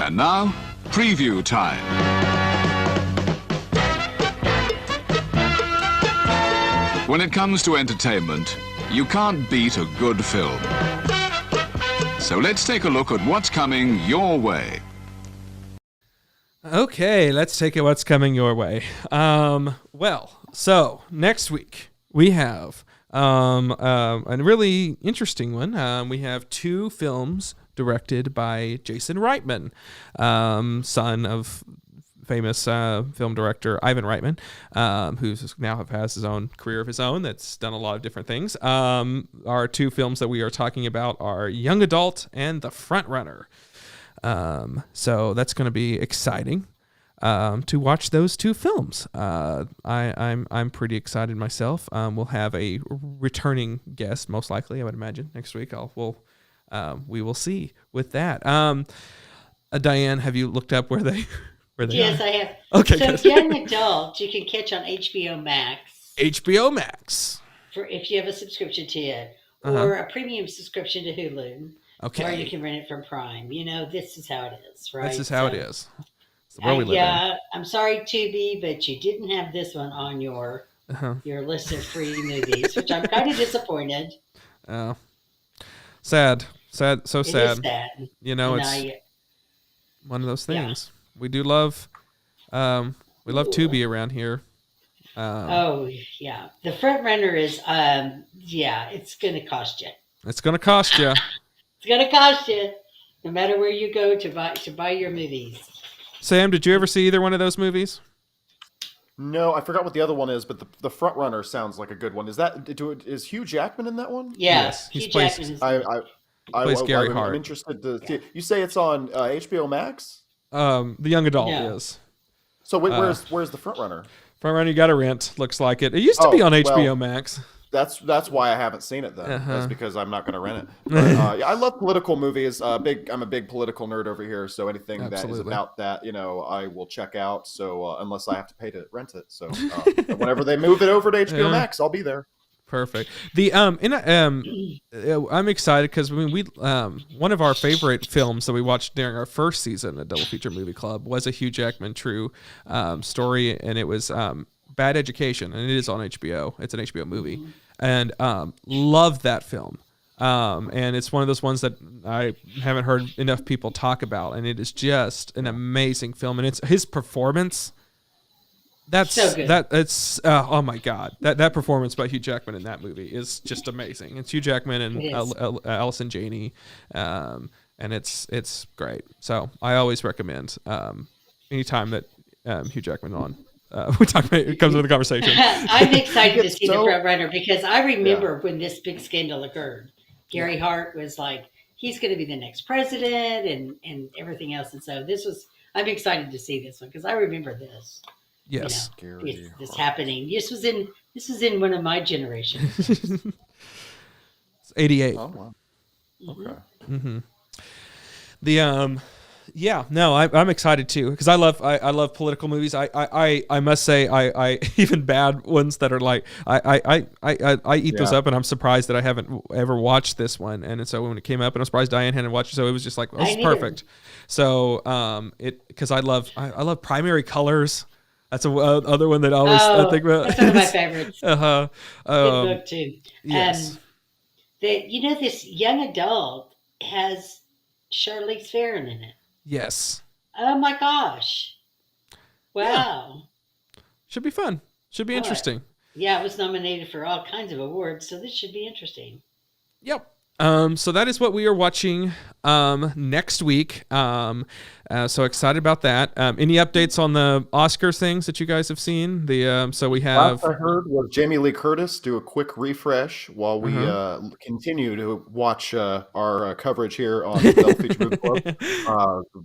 And now, preview time. When it comes to entertainment, you can't beat a good film. So let's take a look at what's coming your way. Okay, let's take it what's coming your way. Well, so next week we have a really interesting one. We have 2 films directed by Jason Reitman, son of famous film director Ivan Reitman, who's now has his own career of his own that's done a lot of different things. Our 2 films that we are talking about are Young Adult and The Front Runner. So that's going to be exciting to watch those 2 films. I'm pretty excited myself. We'll have a returning guest, most likely, I would imagine, next week. We will see with that. Diane, have you looked up where they Yes, are? I have. Okay, so good. Young Adult, you can catch on HBO Max. HBO Max. For if you have a subscription to it, or a premium subscription to Hulu. Okay. Or you can rent it from Prime. You know, this is how it is, right? This is how it is. It's the world we live in. Yeah, I'm sorry, Tubi, but you didn't have this one on your list of free movies, which I'm kind of disappointed. Oh, sad, so sad. It is sad. You know, it's one of those things. We do love, we love Tubi around here. Oh yeah, The Front Runner is, it's going to cost you. It's going to cost you. It's going to cost you, no matter where you go to buy your movies. Sam, did you ever see either one of those movies? No, I forgot what the other one is, but the Front Runner sounds like a good one. Is Hugh Jackman in that one? Yeah, yes, Hugh Jackman is plays Gary Hart. I'm interested to see. You say it's on HBO Max? The Young Adult is. So where's the Front Runner? Front Runner, you got to rent. Looks like it. It used to be on HBO Max. That's why I haven't seen it then. That's because I'm not going to rent it. But, I love political movies. I'm a big political nerd over here. So anything that is about that, I will check out. So unless I have to pay to rent it, so whenever they move it over to HBO Max, I'll be there. Perfect. I'm excited because we one of our favorite films that we watched during our first season of Double Feature Movie Club was a Hugh Jackman true story, and it was Bad Education, and it is on HBO. It's an HBO movie, and love that film. And it's one of those ones that I haven't heard enough people talk about, and it is just an amazing film, and it's his performance. That's so good. It's oh my god, that performance by Hugh Jackman in that movie is just amazing. It's Hugh Jackman and Allison Janney, and it's great. So I always recommend anytime that Hugh Jackman on. We talk about it comes with the conversation. I'm excited to see The Front Runner because I remember when this big scandal occurred. Gary Hart was like, he's going to be the next president and everything else, and so I'm excited to see this one because I remember this. Yes, this happening. This was in one of my generations. It's 88. Oh wow. Okay. Mm-hmm. I'm excited too because I love political movies. I must say I even bad ones that are like I eat those up, and I'm surprised that I haven't ever watched this one. And so when it came up, and I'm surprised Diane hadn't watched it, so it was just like, this is perfect. So because I love Primary Colors. That's other one that I always think about. That's one of my favorites. Good book too. Yes. This Young Adult has Charlize Theron in it. Yes. Oh my gosh! Wow. Yeah. Should be fun. Should be interesting. Yeah, it was nominated for all kinds of awards, so this should be interesting. Yep. So that is what we are watching next week. So excited about that. Any updates on the Oscars things that you guys have seen? So we have. Last I heard was Jamie Lee Curtis do a quick refresh while we continue to watch our coverage here on the Double Feature Movie Club.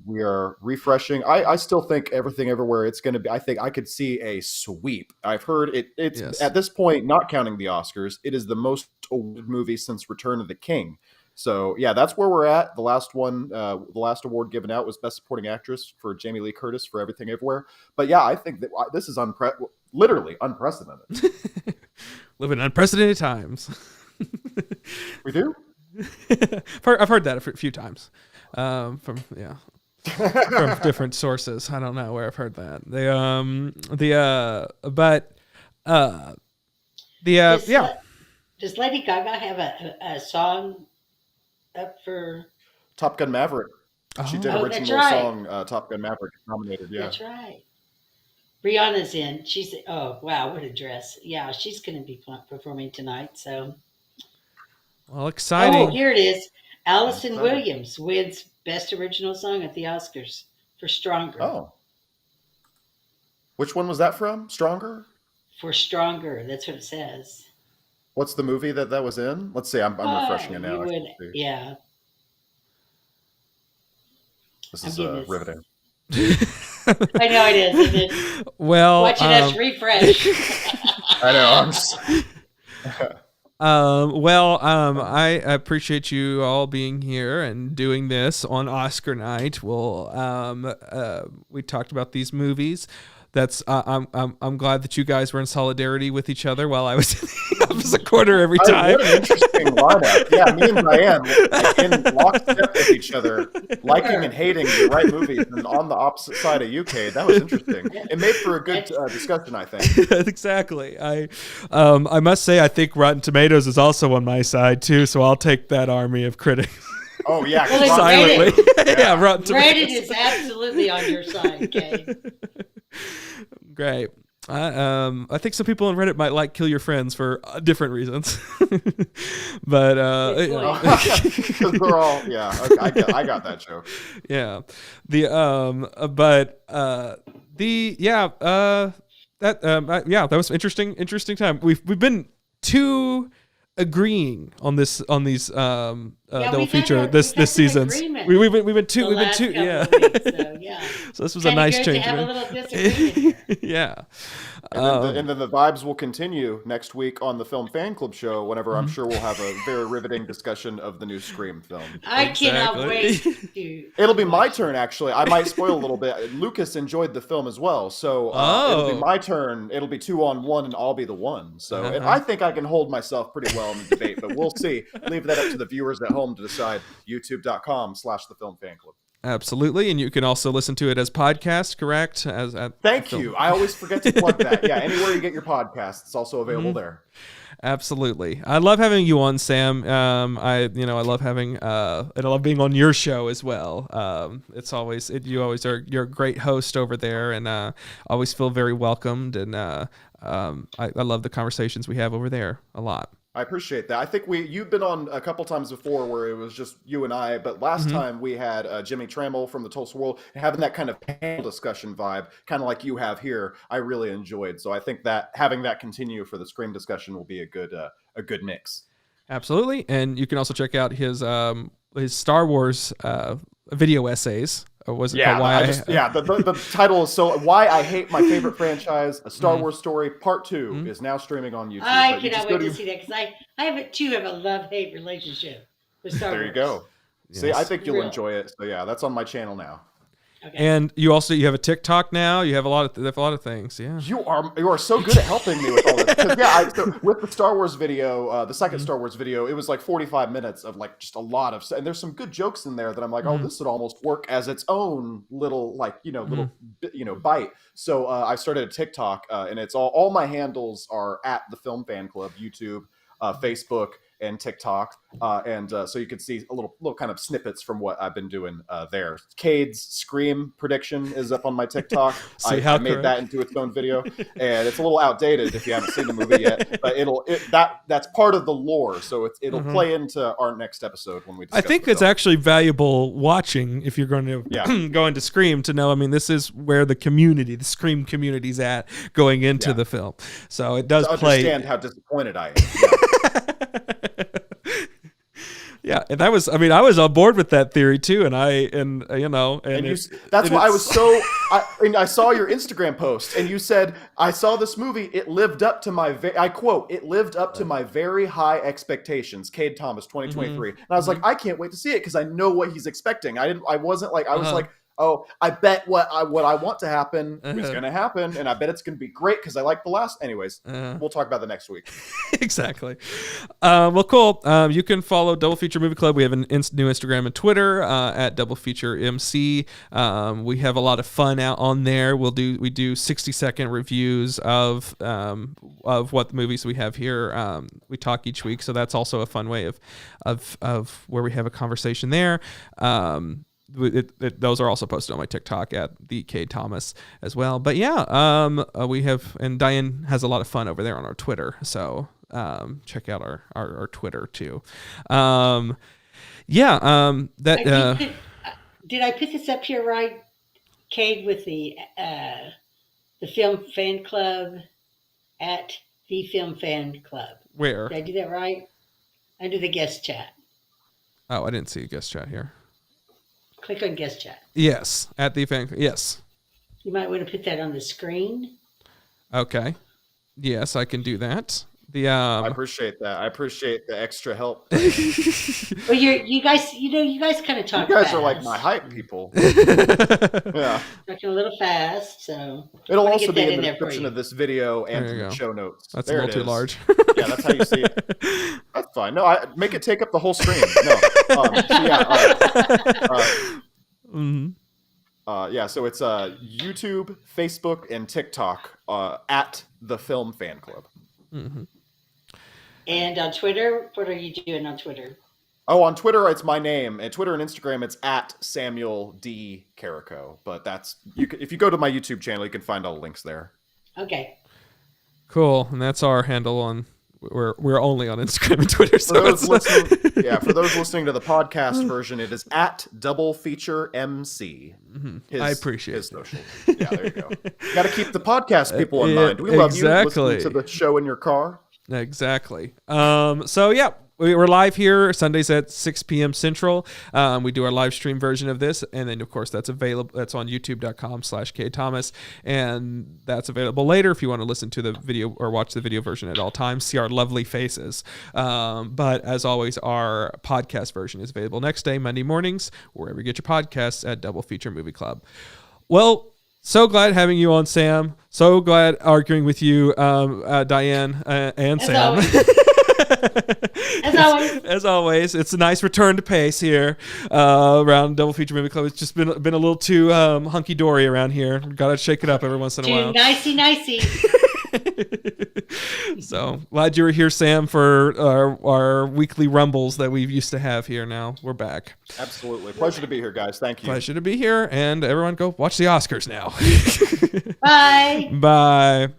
We are refreshing. I still think Everything Everywhere. It's going to be. I think I could see a sweep. I've heard it's at this point, not counting the Oscars, it is the most awarded movie since Return of the King. So yeah, that's where we're at. The last one, the last award given out was Best Supporting Actress for Jamie Lee Curtis for Everything Everywhere. But yeah, I think that this is literally unprecedented. Live in unprecedented times. We do? I've heard that a few times from different sources. I don't know where I've heard that. Does Lady Gaga have a song up for Top Gun Maverick? She did original song Top Gun Maverick nominated. Yeah, that's right. Rihanna's in. She's oh wow, what a dress! Yeah, she's going to be performing tonight. So, well, exciting. Oh, here it is. Allison Williams wins Best Original Song at the Oscars for Stronger. Oh, which one was that from? Stronger. For Stronger, that's what it says. What's the movie that was in? Let's see. I'm refreshing it now. Yeah. This is riveting. I know it is, isn't it? Well, watching us refresh. I know. I appreciate you all being here and doing this on Oscar night. We talked about these movies. That's I'm glad that you guys were in solidarity with each other while I was in the opposite corner every time. What an interesting lineup. Yeah, me and Diane in lockstep with each other, liking and hating the right movies, and on the opposite side of UK. That was interesting. It made for a good discussion, I think. Exactly. I must say, I think Rotten Tomatoes is also on my side too, so I'll take that army of critics. Oh yeah, silently. Rotten Tomatoes. Reddit is absolutely on your side, Cade. Great. I think some people on Reddit might like Kill Your Friends for different reasons, but because they're all I got that joke. Yeah, that was interesting time. We've been too agreeing on these double feature this season. We've been too weeks, so this was a nice change. To have a little disagreement here. Yeah. And then the vibes will continue next week on the Film Fanclub show whenever I'm sure we'll have a very riveting discussion of the new Scream film. I cannot wait to It'll be my turn, actually. I might spoil a little bit. Lucas enjoyed the film as well, so it'll be my turn. It'll be 2-on-1 and I'll be the one. So and I think I can hold myself pretty well in the debate, but we'll see. Leave that up to the viewers at home to decide. YouTube.com/The Film Fanclub. Absolutely, and you can also listen to it as podcast, correct? Thank you. I always forget to plug that. Yeah, anywhere you get your podcasts, it's also available there. Absolutely. I love having you on, Sam. I love having and I love being on your show as well. You're a great host over there, and always feel very welcomed. And I love the conversations we have over there a lot. I appreciate that. I think you've been on a couple times before where it was just you and I, but last time we had Jimmy Trammell from the Tulsa World, and having that kind of panel discussion vibe, kind of like you have here, I really enjoyed. So I think that having that continue for the Scream discussion will be a good mix. Absolutely, and you can also check out his Star Wars video essays. Or was it the title is Why I Hate My Favorite Franchise, A Star Wars Story, Part 2 is now streaming on YouTube. I cannot wait to see that, because I have a love-hate relationship with Star Wars. There you go. Yes. See, I think you'll enjoy it. So yeah, that's on my channel now. Okay. And you have a TikTok now. You have a lot of things. Yeah, you are so good at helping me with all this. So with the Star Wars video, the second Star Wars video, it was like 45 minutes of like just a lot of, and there's some good jokes in there that I'm like, oh, this would almost work as its own little bite. So I started a TikTok, and it's all my handles are at the Film Fanclub, YouTube, Facebook, and TikTok, and so you can see a little kind of snippets from what I've been doing there. Cade's Scream prediction is up on my TikTok. I made that into its own video, and it's a little outdated if you haven't seen the movie yet, but that's part of the lore, so it'll play into our next episode when we discuss I think it's actually valuable watching if you're going to go into Scream to know, I mean, this is where the Scream community's at going into the film. So it does understand how disappointed I am. Yeah, and I was on board with that theory too, and that's why I was so. I saw your Instagram post, and you said, "I saw this movie. It lived up to my." I quote, "It lived up to my very high expectations." Cade Thomas, 2023, and I was like, I can't wait to see it because I know what he's expecting. I wasn't like, I was like, oh, I bet what I want to happen is going to happen, and I bet it's going to be great because I like the last. Anyways, we'll talk about the next week. Exactly. Well, cool. You can follow Double Feature Movie Club. We have a new Instagram and Twitter at Double Feature MC. We have a lot of fun out on there. We do 60-second reviews of what the movies we have here. We talk each week, so that's also a fun way of where we have a conversation there. Those are also posted on my TikTok at the Cade Thomas as well. But yeah, we have, and Diane has a lot of fun over there on our Twitter. So check out our Twitter too. Did I put this up here right, Cade, with the Film Fan Club at the Film Fan Club? Where? Did I do that right? Under the guest chat. Oh, I didn't see a guest chat here. Click on guest chat. Yes, at the fan. Yes. You might want to put that on the screen. Okay. Yes, I can do that. I appreciate that. I appreciate the extra help. Well, you guys kind of talk. You guys fast. are like my hype people. Yeah. Talking a little fast, so it'll also be in the description of this video and in the show notes. That's a little too large. Yeah, that's how you see it. That's fine. No, make it take up the whole screen. No. So it's YouTube, Facebook, and TikTok at the Film Fan Club. Mm-hmm. And on Twitter, what are you doing on Twitter? Oh, on Twitter, it's my name. And Twitter and Instagram, it's at Samuel D. Carrico. But if you go to my YouTube channel, you can find all the links there. Okay. Cool. And that's our handle on. We're only on Instagram and Twitter. So for those listening to the podcast version, it is at Double Feature MC. Mm-hmm. I appreciate his social. Yeah, there you go. Got to keep the podcast people in mind. We love you listening to the show in your car. Exactly. So yeah. We're live here Sundays at 6 p.m. Central. We do our live stream version of this, and then of course that's available. That's on YouTube.com/Cade Thomas, and that's available later if you want to listen to the video or watch the video version at all times. See our lovely faces. But as always, our podcast version is available next day, Monday mornings, wherever you get your podcasts at Double Feature Movie Club. Well. So glad having you on, Sam. So glad arguing with you, Diane and Sam. As always, it's a nice return to pace here around Double Feature Movie Club. It's just been a little too hunky dory around here. Got to shake it up every once in a while. Nicey. So glad you were here, Sam, for our weekly rumbles that we used to have here. Now we're back. Absolutely. Pleasure to be here, guys. Thank you. Pleasure to be here. And everyone go watch the Oscars now. Bye. Bye.